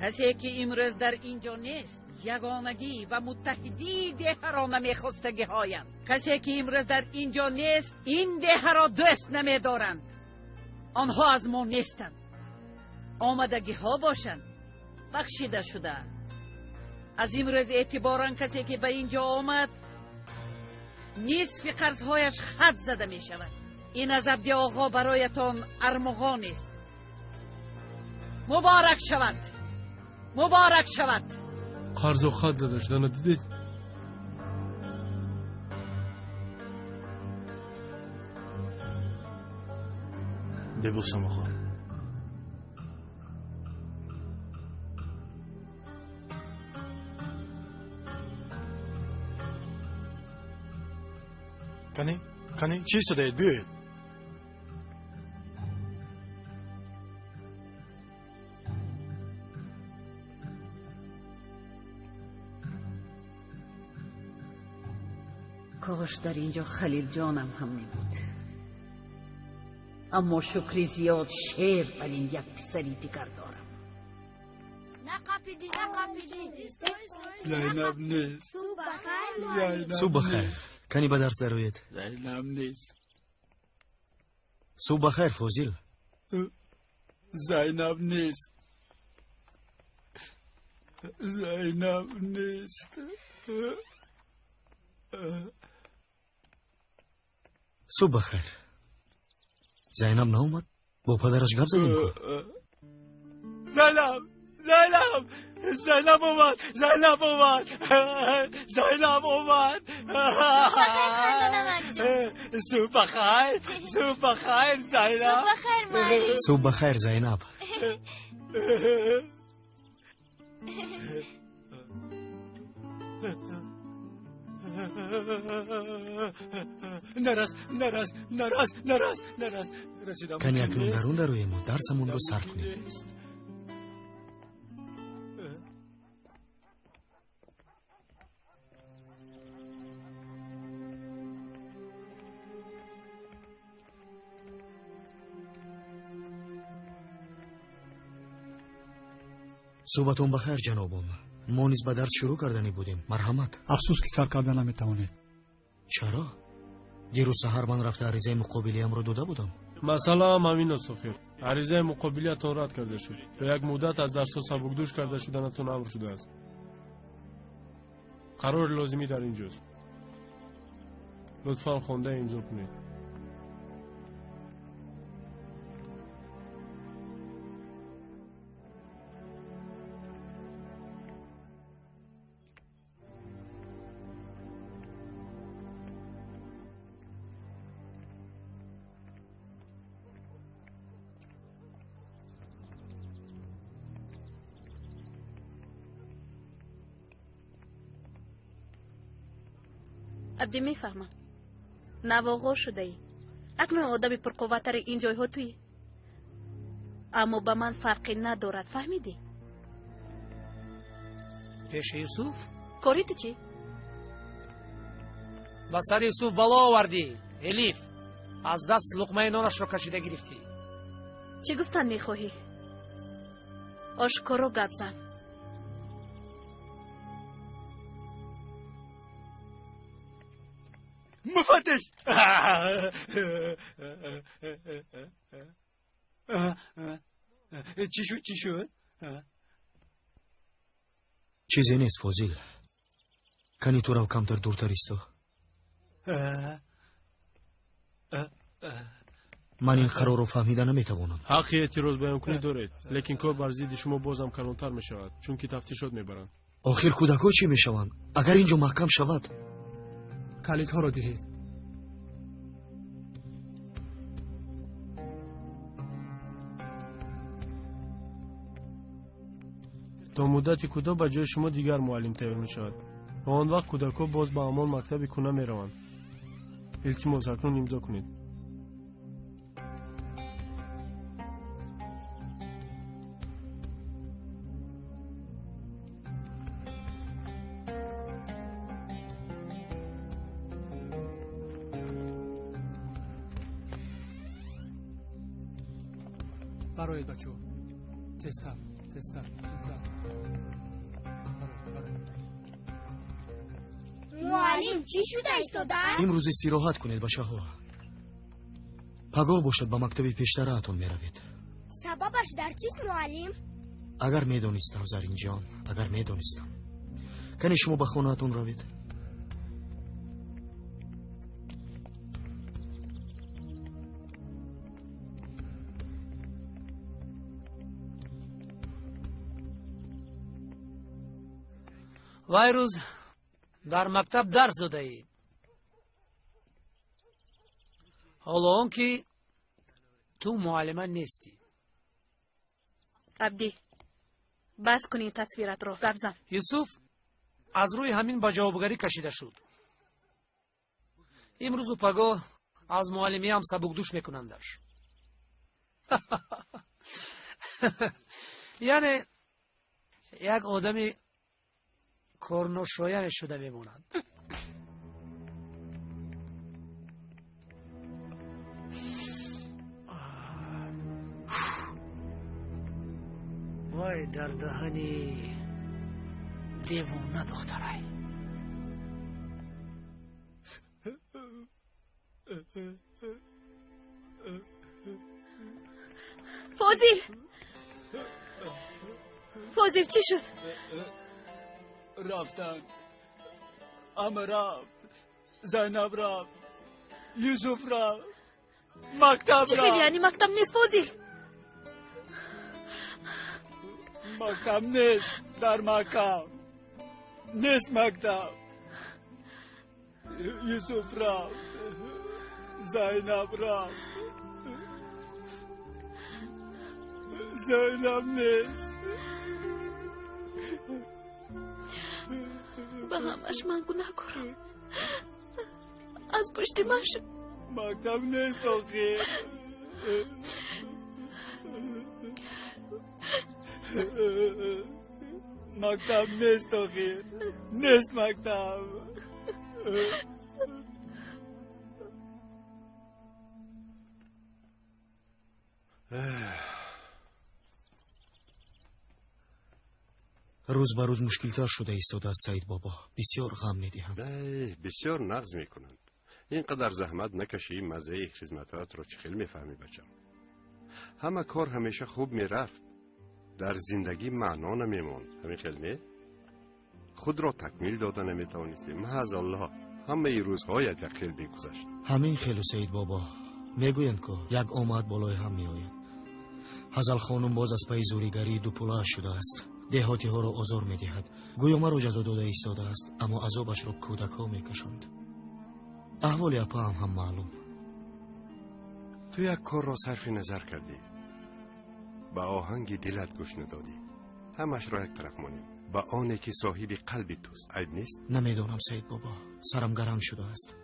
[SPEAKER 7] کسی که امروز در اینجا نیست یگانگی و متحدی ده را نمیخواستگی هایند. کسی که امروز در اینجا نیست این ده را دوست نمیدارند. آنها از ما نیستند. آمدگی ها باشند بخشیده شده. از امروز اعتبارا کسی که به اینجا آمد نصف قرضهایش خط زده می شود. این از عبد آقا برایتان ارمغان است. مبارک شود، مبارک شود.
[SPEAKER 12] قرض و خط زده شدن دیدید؟
[SPEAKER 19] ببوسم آقا. کنی چی شده؟ بیایید.
[SPEAKER 7] کاش در اینجا خلیل جانم هم می بود. اما شکری زیاد شیر بر این یک پسری دیگر دارم.
[SPEAKER 6] نقاپیدی
[SPEAKER 2] زینب نیست.
[SPEAKER 4] صبح بخیر. کنی به درس دروید؟
[SPEAKER 2] زینب نیست.
[SPEAKER 4] صبح بخیر فوزیل.
[SPEAKER 2] زینب نیست. زینب نیست.
[SPEAKER 4] صبح بخیر. زینب ناومد؟ با پدرش گپ زدیم کن.
[SPEAKER 2] زینب اومد. زینب صبح بخیر زینب.
[SPEAKER 4] صبح بخیر زینب.
[SPEAKER 2] نرس رسیدم.
[SPEAKER 4] کنی اکنون درون درویم و درسمون رو سر کنیم. صحبتون بخیر جنابم. ما نیز به درس شروع کردنی بودیم. مرحمت.
[SPEAKER 2] افسوس که سر کردن نمیتوانید.
[SPEAKER 4] چرا؟ دیروز سحر من رفته عریضه مقابلی ام رو داده بودم.
[SPEAKER 12] مثلا هم همین است سفیر. عریضه مقابلیتون رد کرده شد. به یک مدت از درس سبکدوش کرده شدنتون امر شده است. قرار لازمی در اینجاست. لطفاً خونده امضا کنید.
[SPEAKER 21] عبدی میفهمم نواغور شده ای اکنون آدم پرقوتر این جایها توی اما به من فرقی ندارد فهمیدی؟
[SPEAKER 14] پیش یوسف؟
[SPEAKER 21] کاریت چی؟
[SPEAKER 14] با سر یوسف بالا آوردی الیف از دست لقمه نانش را کشیده گرفتی.
[SPEAKER 21] چی گفتن میخواهی؟ آشکارا گپ زن.
[SPEAKER 2] مفتش چی شد؟
[SPEAKER 4] چیزی نیست فاضل. کنی تو رو کمتر دورتر ایستو. من این قرار رو فهمیده نمیتوانم.
[SPEAKER 12] حقی اعتراض بیان کنی دارید، لیکن کار بر ضد شما بازم کلانتر میشود چون که تفتیشات میبرند.
[SPEAKER 4] آخر کودکا چی میشوند اگر اینجا محکم شود؟
[SPEAKER 14] کلیدها رو دهید.
[SPEAKER 12] تا مدتی کودک به جای شما دیگر معلم تیار میشود و آن وقت کودکا باز به همان مکتب کونه میروند. التماس اکنون امضا کنید.
[SPEAKER 14] برای بچه تستم
[SPEAKER 6] معلم چی شده ایستادن؟
[SPEAKER 4] امروز استراحت کنید بچه ها. پگاه باشد به مکتب پیشترهتون میروید.
[SPEAKER 6] سببش در چیست معلم؟
[SPEAKER 4] اگر میدونستم زرین جان، اگر میدونستم. کنی شما به خونهتون روید.
[SPEAKER 14] وای روز در مکتب درس داده اید. حالا اون که تو معلمه نیستی.
[SPEAKER 21] عبدی بس کنی تصویرت رو گپ زن.
[SPEAKER 14] یوسف از روی همین با جوابگری کشیده شد. امروز و پگاه از معلمی هم سبکدوش میکنندش. یعنی یک آدمی کارناشایان شده میمونند. وای در دهنی دیوونه دخترای.
[SPEAKER 21] فاضل چی شد؟
[SPEAKER 2] رفتن اما رفت، زینب رفت، یوسف رفت، مکتب رفت.
[SPEAKER 21] چه خیلی یعنی مکتب نیست فاضل؟
[SPEAKER 2] مکتب نیست، در مکتب نیست مکتب. یوسف رفت، زینب رفت، زینب نیست.
[SPEAKER 21] به همش من گناه کنم. از پشت من شد.
[SPEAKER 2] مکتب نیست آخه. مکتب نیست آخه. نیست مکتب.
[SPEAKER 4] روز به روز مشکلتر شده ایستاده است سعید بابا. بسیار غم میدهم.
[SPEAKER 11] بسیار نغز میکنند. اینقدر زحمت نکشی مزه خدمتات رو چه خیلی میفهمی بچم. همه کار همیشه خوب میرفت، در زندگی معنا نمیموند. همین خیلی نه؟ خود را تکمیل داده نمیتوانستی. محض الله همه ای روزهایت یک خیل بگذشت.
[SPEAKER 4] همین خیلی سعید بابا. میگویند که یک آمد بالای هم میآید. حزل خانم باز از پای زوریگری دو پوله شده است. دهاتی ها را آزار میدهد. گویا مرا جزا داده ایستاده است اما عذابش را کودک ها میکشند. احوال اپا هم معلوم.
[SPEAKER 11] تو یک کار را صرف نظر کردی، با آهنگ دلت گوش ندادی. همش را یک طرف مانیم. با آنی که صاحب قلبی توست عیب نیست؟
[SPEAKER 4] نمیدونم سعید بابا. سرم گرم شده است.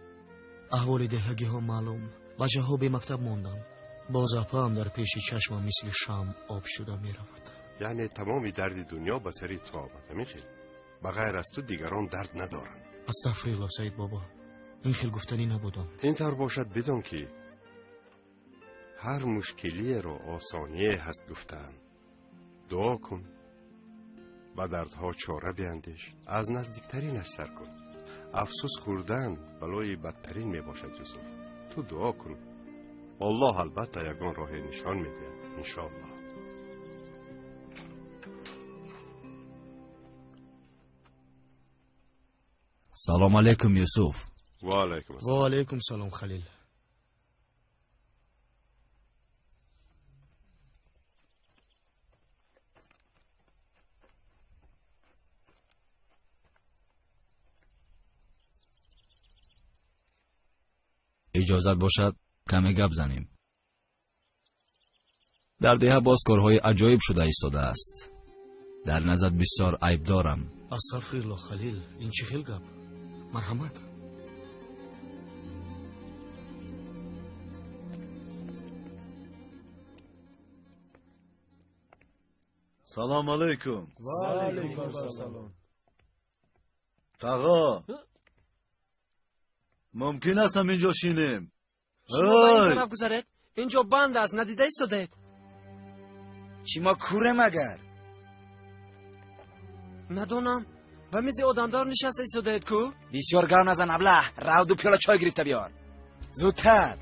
[SPEAKER 4] احوال دهگی ها معلوم. بچه ها به مکتب موندم. باز اپام در پیش چشمم مثل شام آب شده می رود.
[SPEAKER 11] یعنی تمام درد دنیا به سری تو آمده میخیل. بغیر از تو دیگران درد ندارند.
[SPEAKER 4] استغفرالله سید بابا، این خیل گفتنی نبودم.
[SPEAKER 11] این طور باشد بدون که هر مشکلی رو آسانیه هست گفتن. دعا کن، با دردها چاره بیندیش، از نزدیکترینش سر کن. افسوس خوردن بلای بدترین می باشد یوسف. تو دعا کن، الله البته یگان راه نشان میده انشاءالله.
[SPEAKER 13] سلام علیکم یوسف.
[SPEAKER 11] و علیکم السلام.
[SPEAKER 4] و علیکم سلام خلیل.
[SPEAKER 13] اجازت باشد کمی گپ زنیم. در ده باز کارهای عجایب شده ایستاده است. در نظر بسیار عیب دارم.
[SPEAKER 4] استغفرالله خلیل، این چه خیل گپ؟ مرحمت.
[SPEAKER 3] سلام علیکم.
[SPEAKER 12] و علیکم السلام.
[SPEAKER 3] تاغا ممکن است هم اینجا شینیم؟
[SPEAKER 15] شما به این طرف گذارید؟ اینجا بند است، ندیده ایستادید؟
[SPEAKER 1] چی ما کوره مگر؟
[SPEAKER 15] ندونم. و میز آدمدار نشسته ایستادید کو؟
[SPEAKER 1] بسیار گرم نزن ابله. رو 2 پیاله چای گرفته بیار زودتر.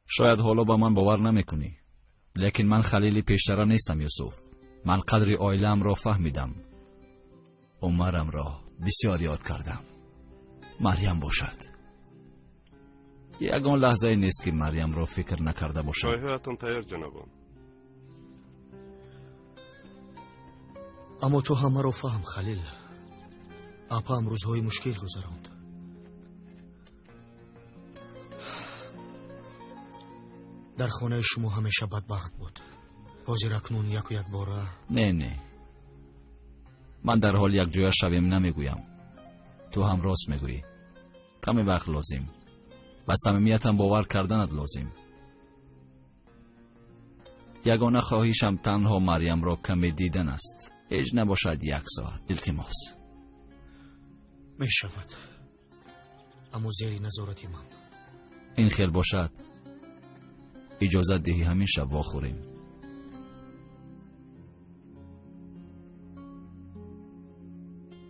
[SPEAKER 13] شاید حالا با من باور نمیکنی، لیکن من خلیلی پیشتر نیستم یوسف. من قدر عائله‌ام را فهمیدم. عمرم را بسیار یاد کردم. مریم باشد. یگان لحظه نیست که مریم را فکر نکرده باشم.
[SPEAKER 11] شایهاتون تیار جنابم.
[SPEAKER 4] اما تو همه را فهم خلیل. اپام روزهای مشکل گذراند. در خانه شما همیشه بدبخت بود. حاضر اکنون یک و یک باره؟
[SPEAKER 13] نه من در حال یک جویا شویم نمیگویم. تو هم راست میگویی. کمی وقت لازم. و صمیمیتم باور کردنت لازم. یگانه خواهشم تنها مریم را کمی دیدن است. هیچ نباشد 1 ساعت. التماس.
[SPEAKER 4] می شود، اما زیر نظارتی من.
[SPEAKER 13] این خیل باشد اجازت دهی همین شب واخوریم.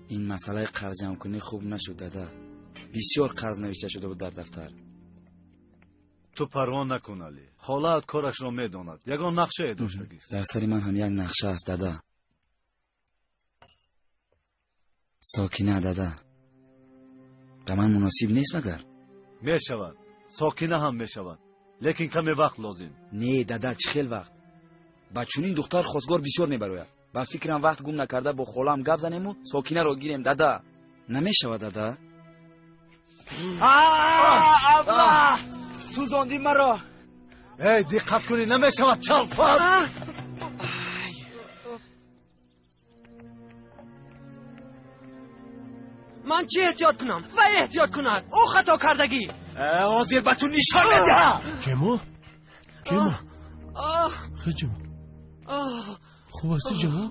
[SPEAKER 1] این مسئله قرض جمع کنی خوب نشد دادا. بسیار قرض نوشته شده بود در دفتر.
[SPEAKER 3] تو پروا نکن علی. خالت کارش را میداند. یگان نقشه داشتگیست.
[SPEAKER 1] در سر من هم یک نقشه است دادا. ساکینه دادا. به من مناسب نیست مگر؟
[SPEAKER 3] می شود. ساکینه هم می شود. لیکن کمی وقت لازم.
[SPEAKER 1] نه دادا چه خیل وقت. بچونین دختر خواستگار بسیار میبروید. با فکرم وقت گم نکرده با خالم گپ زنیم و ساکینه رو گیریم دادا. نمیشود دادا. ابله سوزاندی مرا.
[SPEAKER 3] ای دقت کنی نمیشود چلفت.
[SPEAKER 15] من چی احتیاط کنم؟ و احتیاط کند. او خطا کردگی.
[SPEAKER 1] حاضر به تو نشان میده.
[SPEAKER 12] جمو خیلی جمو خوب هستی جمو؟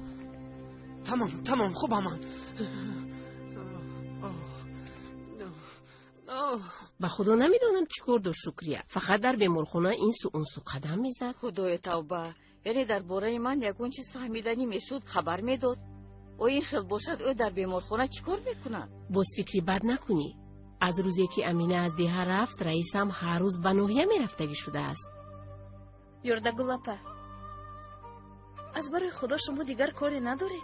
[SPEAKER 15] تمام خوبم من.
[SPEAKER 17] به خدا نمیدونم چیکار دو شکریه. فقط در بیمارخانه این سو اون سو قدم میزد.
[SPEAKER 9] خدای توبه. یعنی در باره من یگون چیز فهمیدنی میشد خبر میداد. او این خیل باشد او در بیمارخانه چیکار میکنن؟
[SPEAKER 17] باز فکری بد نکنی. از روزی که امینه از ده رفت رئیسم هر روز به نوحیه میرفتگی شده است.
[SPEAKER 21] یردگل اپا، از برای خدا شما دیگر کاری ندارید؟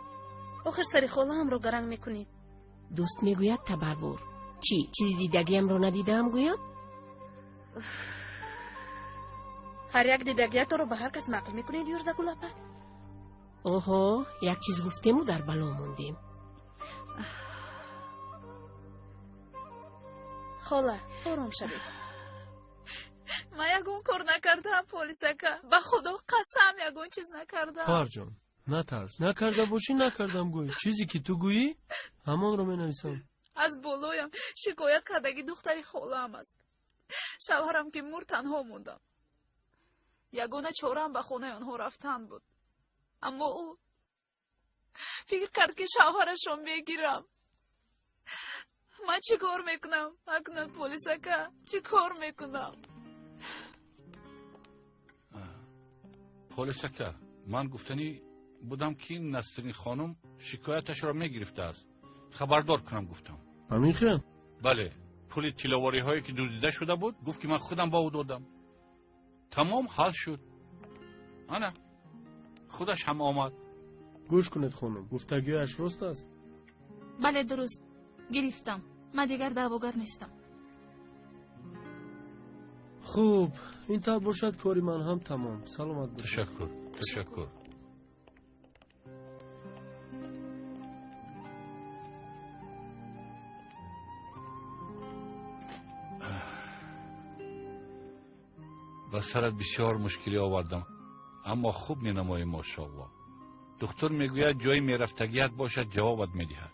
[SPEAKER 21] آخر سری خاله هم رو گرنگ میکنید.
[SPEAKER 17] دوست میگوید تبرور. چی دیدگیم رو ندیدم گویم؟
[SPEAKER 21] هر یک دیدگیت رو به هر کس نقل میکنید یردگل اپا؟
[SPEAKER 17] اوهو، یک چیز گفتیم و در بلا موندیم.
[SPEAKER 21] خاله آرام شوید. من یگون کار نکردم پلیسکا. به خدا قسم یگون چیز نکردم.
[SPEAKER 12] خواهر جان نترس. نکرده باشی نکردم گوی. چیزی که تو گویی همان رو می‌نویسم.
[SPEAKER 21] از بولویم شکایت کردگی دختری خاله‌ام است. شوهرم که مرد تنها موندم. یگانه چاره‌ام به خانه آنها رفتن بود. اما او فکر کرد که شوهرشون بگیرم. من چی کار میکنم؟ اکنون پلیسکا چی کار میکنم؟
[SPEAKER 8] پلیسکا من گفتنی بودم که نسرین خانم شکایتش را میگرفته است. خبردار کنم گفتم.
[SPEAKER 12] همین خیلی؟
[SPEAKER 8] بله. پول تیلاواری هایی که دزدیده شده بود گفت که من خودم با او دادم. تمام حل شد. انا خودش هم آمد.
[SPEAKER 12] گوش کنید خانم گفتگویش راست است؟
[SPEAKER 5] بله درست گرفتم. من دیگر دعواگر نیستم.
[SPEAKER 12] خوب این طور باشد کاری من هم تمام. سلامت باشید.
[SPEAKER 8] تشکر. به سرت بسیار مشکلی آوردم اما خوب می نمایی ماشاءالله. دکتر میگوید جای میرفتگیت باشد جوابت میدهد.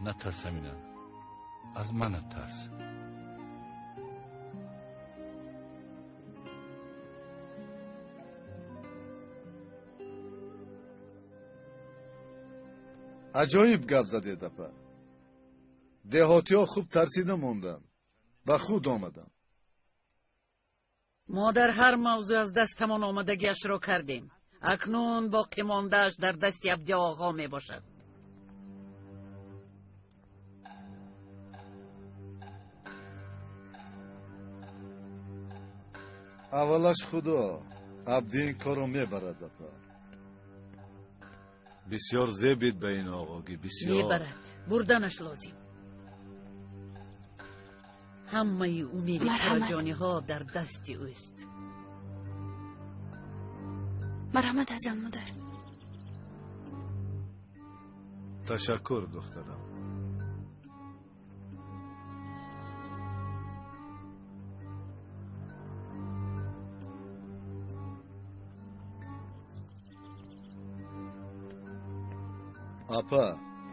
[SPEAKER 8] نترس امینه. از من نترس.
[SPEAKER 3] عجایب گپ زدید اپا. دهاتی‌ها خوب ترسیده موندن. به خود آمدن.
[SPEAKER 7] ما در هر موضوع از دستمان آمدگیش را کردیم. اکنون باقی ماندهش در دست عبدی آقا می باشد.
[SPEAKER 3] اولش خدا عبدی این کارو میبرد اپا. بسیار زیبید به این آقاگی بسیار.
[SPEAKER 7] میبرد بردنش لازم. همه امید کراجانی ها در دست اوست.
[SPEAKER 6] مرحمت ازم مادر.
[SPEAKER 3] تشکر دخترم.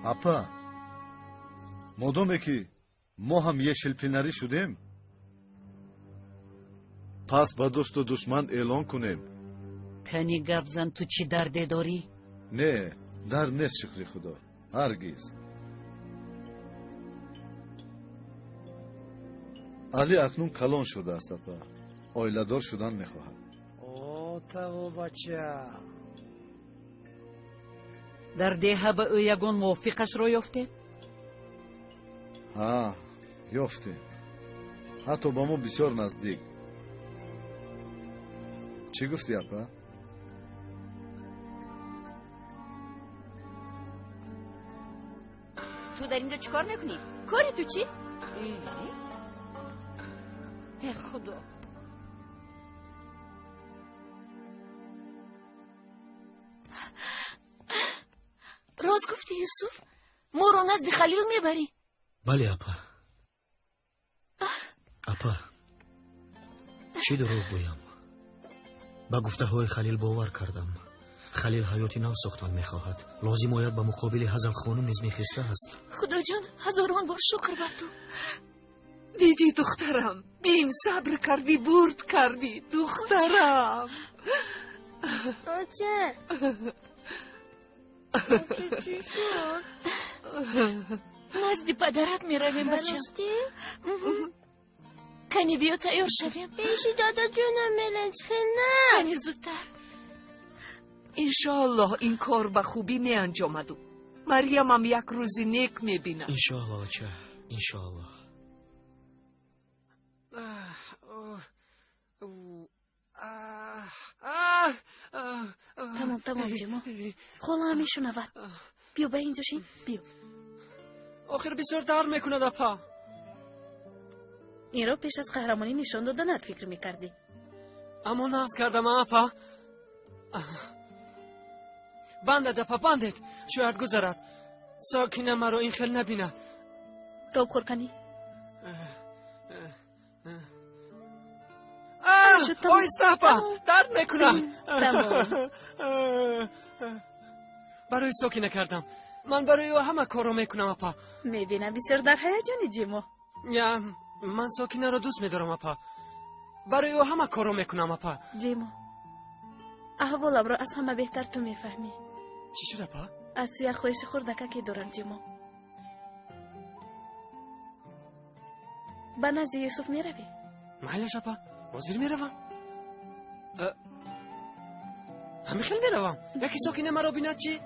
[SPEAKER 3] اپا مادامی که ما هم یه شلپینری شدیم پس با دوست و دشمن اعلان کنیم.
[SPEAKER 7] کنی گپ زن تو چی درده داری؟
[SPEAKER 3] نه در نیست شکر خدا هرگز. علی اکنون کلان شده است اپا. آیله‌دار شدن میخواهد.
[SPEAKER 14] او تو بچه
[SPEAKER 7] در دیه به او یگون موافقش رو یافته؟
[SPEAKER 3] ها یافته. حتی با ما بسیار نزدیک. چی گفتی اپا؟
[SPEAKER 21] تو در اینجا چیکار میکنی؟
[SPEAKER 20] کاری تو چی؟
[SPEAKER 21] ای خدا.
[SPEAKER 20] راست گفتی یوسف؟ ما رو نزد خلیل میبری؟
[SPEAKER 4] بله اپا. اپا چی دروغ گویم؟ با گفته های خلیل باور کردم. خلیل حیاتی نو ساختن میخواهد. لازم آید به مقابل هزل خانم نیز میخسته است.
[SPEAKER 20] خدا جان هزاران بار شکر بر تو.
[SPEAKER 22] دیدی دخترم بیم صبر کردی برد کردی دخترم.
[SPEAKER 6] آچه چی شد؟
[SPEAKER 20] نزد پدرت میرویم بچم. کنی بیا تیار شویم.
[SPEAKER 6] ایشی دادا جونم ملنج نه.
[SPEAKER 20] کنی زودتر.
[SPEAKER 22] انشاءالله این کار به خوبی می انجامد. مریم هم یک روزی نیک می بینم.
[SPEAKER 4] انشاءالله چه انشاءالله.
[SPEAKER 21] تمام جما خاله هم میشنود. بیا به اینجا شین بیا.
[SPEAKER 15] آخر بسیار در میکنه دپا.
[SPEAKER 21] این را پیش از قهرمانی نشان دادنت فکر میکردی.
[SPEAKER 15] اما ناز کردم اپا. بندت اپا بندت. شاید گذرد. ساکینه مرا این خیل نبیند.
[SPEAKER 21] توب خور کنی
[SPEAKER 15] آیسته اپا درد میکنم. برای ساکینه کردم. من برای او همه کارو میکنم اپا.
[SPEAKER 21] میبینم بسیار در هیجانی جیمو.
[SPEAKER 15] یا من ساکینه رو دوست میدارم اپا. برای او همه کارو میکنم اپا.
[SPEAKER 21] جیمو احوالم رو از همه بهتر تو میفهمی.
[SPEAKER 15] چی شد اپا؟
[SPEAKER 21] از سیاه خویش خوردکه که دارم جیمو. به نزد یوسف میروی؟
[SPEAKER 15] مایلش اپا حاضر میروم. همه خیلی میروم. یکی ساکینه مرا بیند چی؟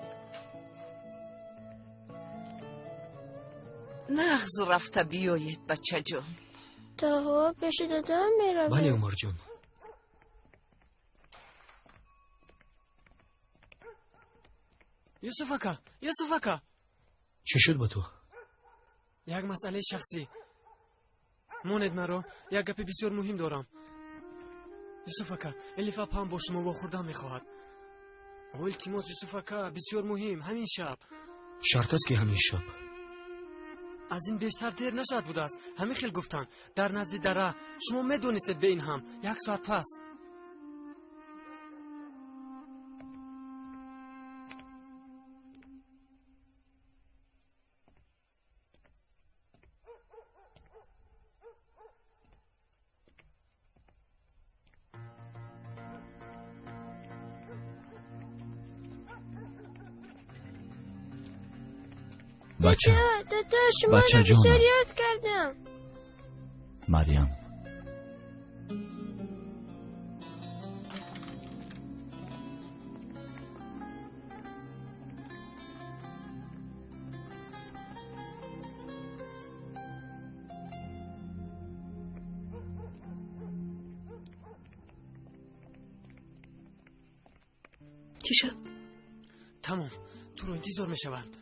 [SPEAKER 22] نغز رفته بیایید بچه جون.
[SPEAKER 6] تا پیش دادم میروم.
[SPEAKER 4] بله عمر جون.
[SPEAKER 15] یوسف اکا
[SPEAKER 4] چی شد با تو؟
[SPEAKER 15] یک مسئله شخصی. موند مرا یک گپ بسیار مهم دارم. یوسف اکا الیفا پام با شما واخوردن میخواهد. التماس یوسف اکا بسیار مهم همین شب.
[SPEAKER 4] شرط است که همین شب.
[SPEAKER 15] از این بیشتر دیر نشد بوده است. همین خیلی گفتن در نزد دره. شما میدونستید به این هم 1 ساعت پس.
[SPEAKER 6] دادا شما رو بسیار یاد کردم.
[SPEAKER 13] مریم
[SPEAKER 21] چی شد؟
[SPEAKER 15] تمام تو رو انتظار میشوند.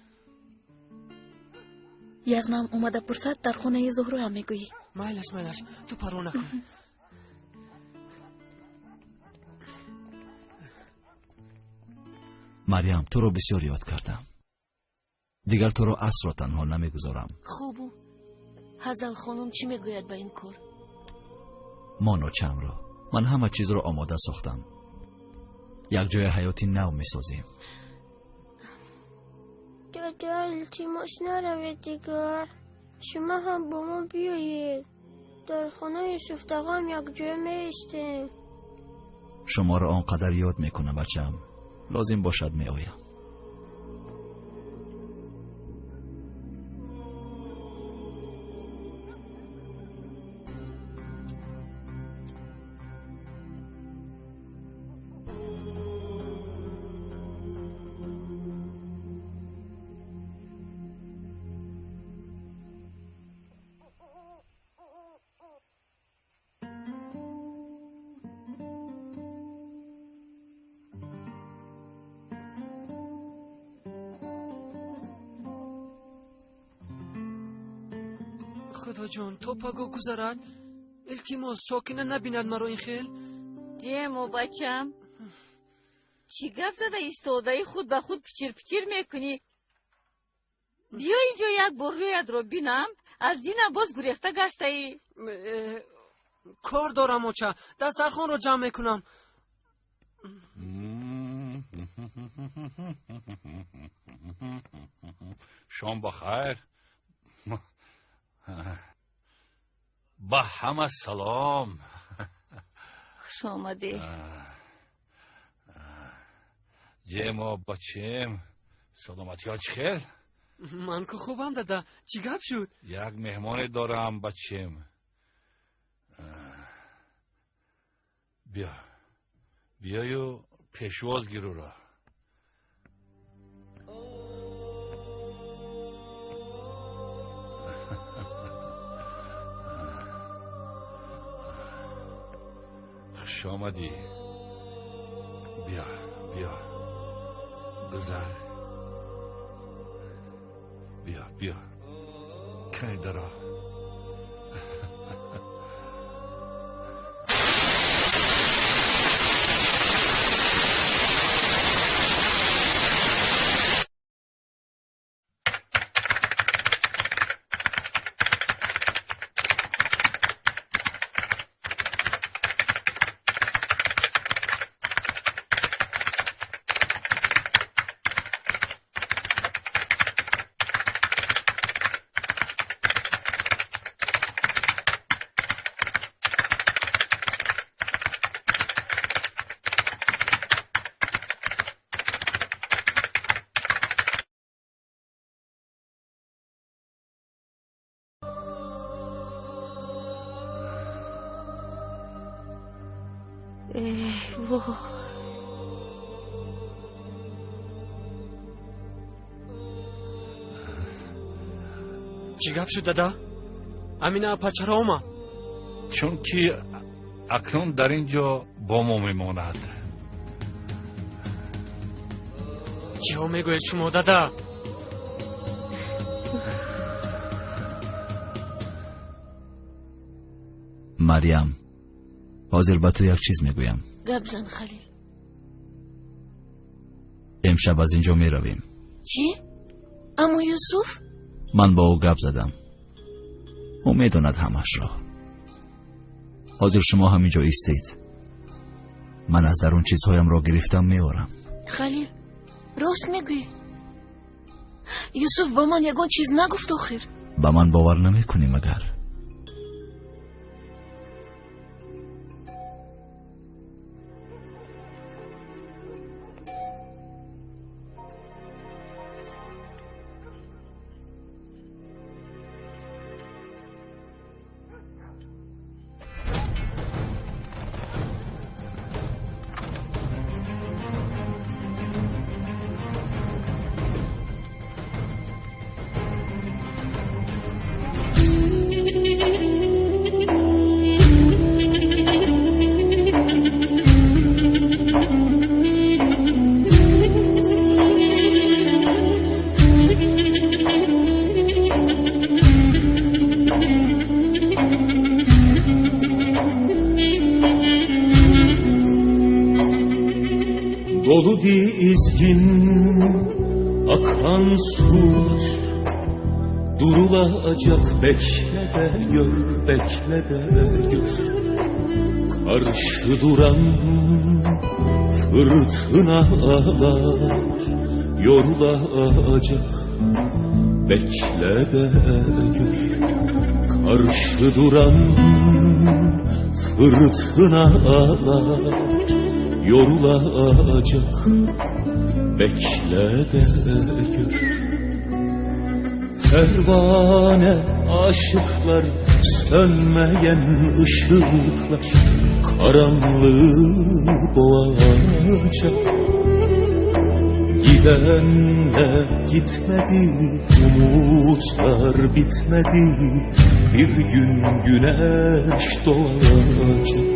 [SPEAKER 21] یزمم اومده پرسد در خونه زهرو هم میگویی.
[SPEAKER 15] مایلش تو پروا نکن.
[SPEAKER 13] مریم تو رو بسیار یاد کردم. دیگر تو رو عصر را تنها نمیگذارم.
[SPEAKER 20] خوبو هزل خانم چی میگوید به این کار؟
[SPEAKER 13] مانو چمرو من همه چیز رو آماده ساختم. یک جای حیاتی نو میسازیم.
[SPEAKER 6] دادا التماس نروید دیگر. شما هم با ما بیایید. در خانه یوسف داغا هم یک جای میشتیم.
[SPEAKER 13] شما را آنقدر یاد میکنم بچم. لازم باشد میآیم.
[SPEAKER 15] خدا جان تو پاگو گذرد. التماس ساکنه نبیند مرا این خیل.
[SPEAKER 9] جیمو بچم چی گپ زده ایستاده خود به خود پچیر میکنی؟ بیا اینجا یک بار رویت رو بینم. از دینه باز گریخته گشته ای.
[SPEAKER 15] کار دارم اوچه دسترخوان رو جمع میکنم.
[SPEAKER 8] شام بخیر. با همه سلام.
[SPEAKER 9] خوش آمدی.
[SPEAKER 8] جیما بچم سلامتی ها چی خیل؟
[SPEAKER 15] من که خوبم دادا. چی گپ شد؟
[SPEAKER 8] یک مهمان دارم بچم. بیایو پیشواز گیرو را. خوش آمدی. بیا گذر. بیا کنی درا.
[SPEAKER 17] Eyvah.
[SPEAKER 15] چی گپ شد دادا؟ امین اپا چرا اومد؟
[SPEAKER 8] چون که اکنون در اینجا با ما میماند.
[SPEAKER 15] چی ها میگوید شما دادا؟
[SPEAKER 13] مریم، حاضر به تو یک چیز میگویم.
[SPEAKER 20] گپ زن خلیل.
[SPEAKER 13] امشب از اینجا میرویم.
[SPEAKER 20] چی؟ اما یوسف؟
[SPEAKER 13] من با او گپ زدم. او میداند همش را. حاضر شما همینجا ایستید. من از درون چیزهایم را گرفتم میارم.
[SPEAKER 20] خلیل راست میگویی؟ یوسف با من یگان چیز نگفت آخر؟
[SPEAKER 13] با من باور نمیکنی مگر؟
[SPEAKER 16] Dolu dizgin akan sular durulacak, bekle de gör, bekle de gör. Karşı duran fırtınalar yorulacak, bekle de gör. Karşı duran fırtınalar yorulacak, bekle de gör. Pervane aşıklar, sönmeyen ışıklar karanlığı boğacak. Gidenle gitmedi, umutlar bitmedi, bir gün güneş doğacak.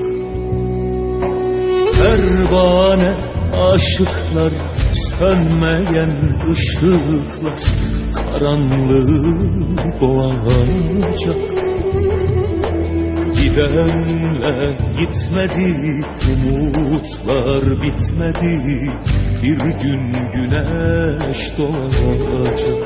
[SPEAKER 16] Pervane aşıklar, sönmeyen ışıklar karanlığı boğacak. Gidenle gitmedi, umutlar bitmedi, bir gün güneş doğacak.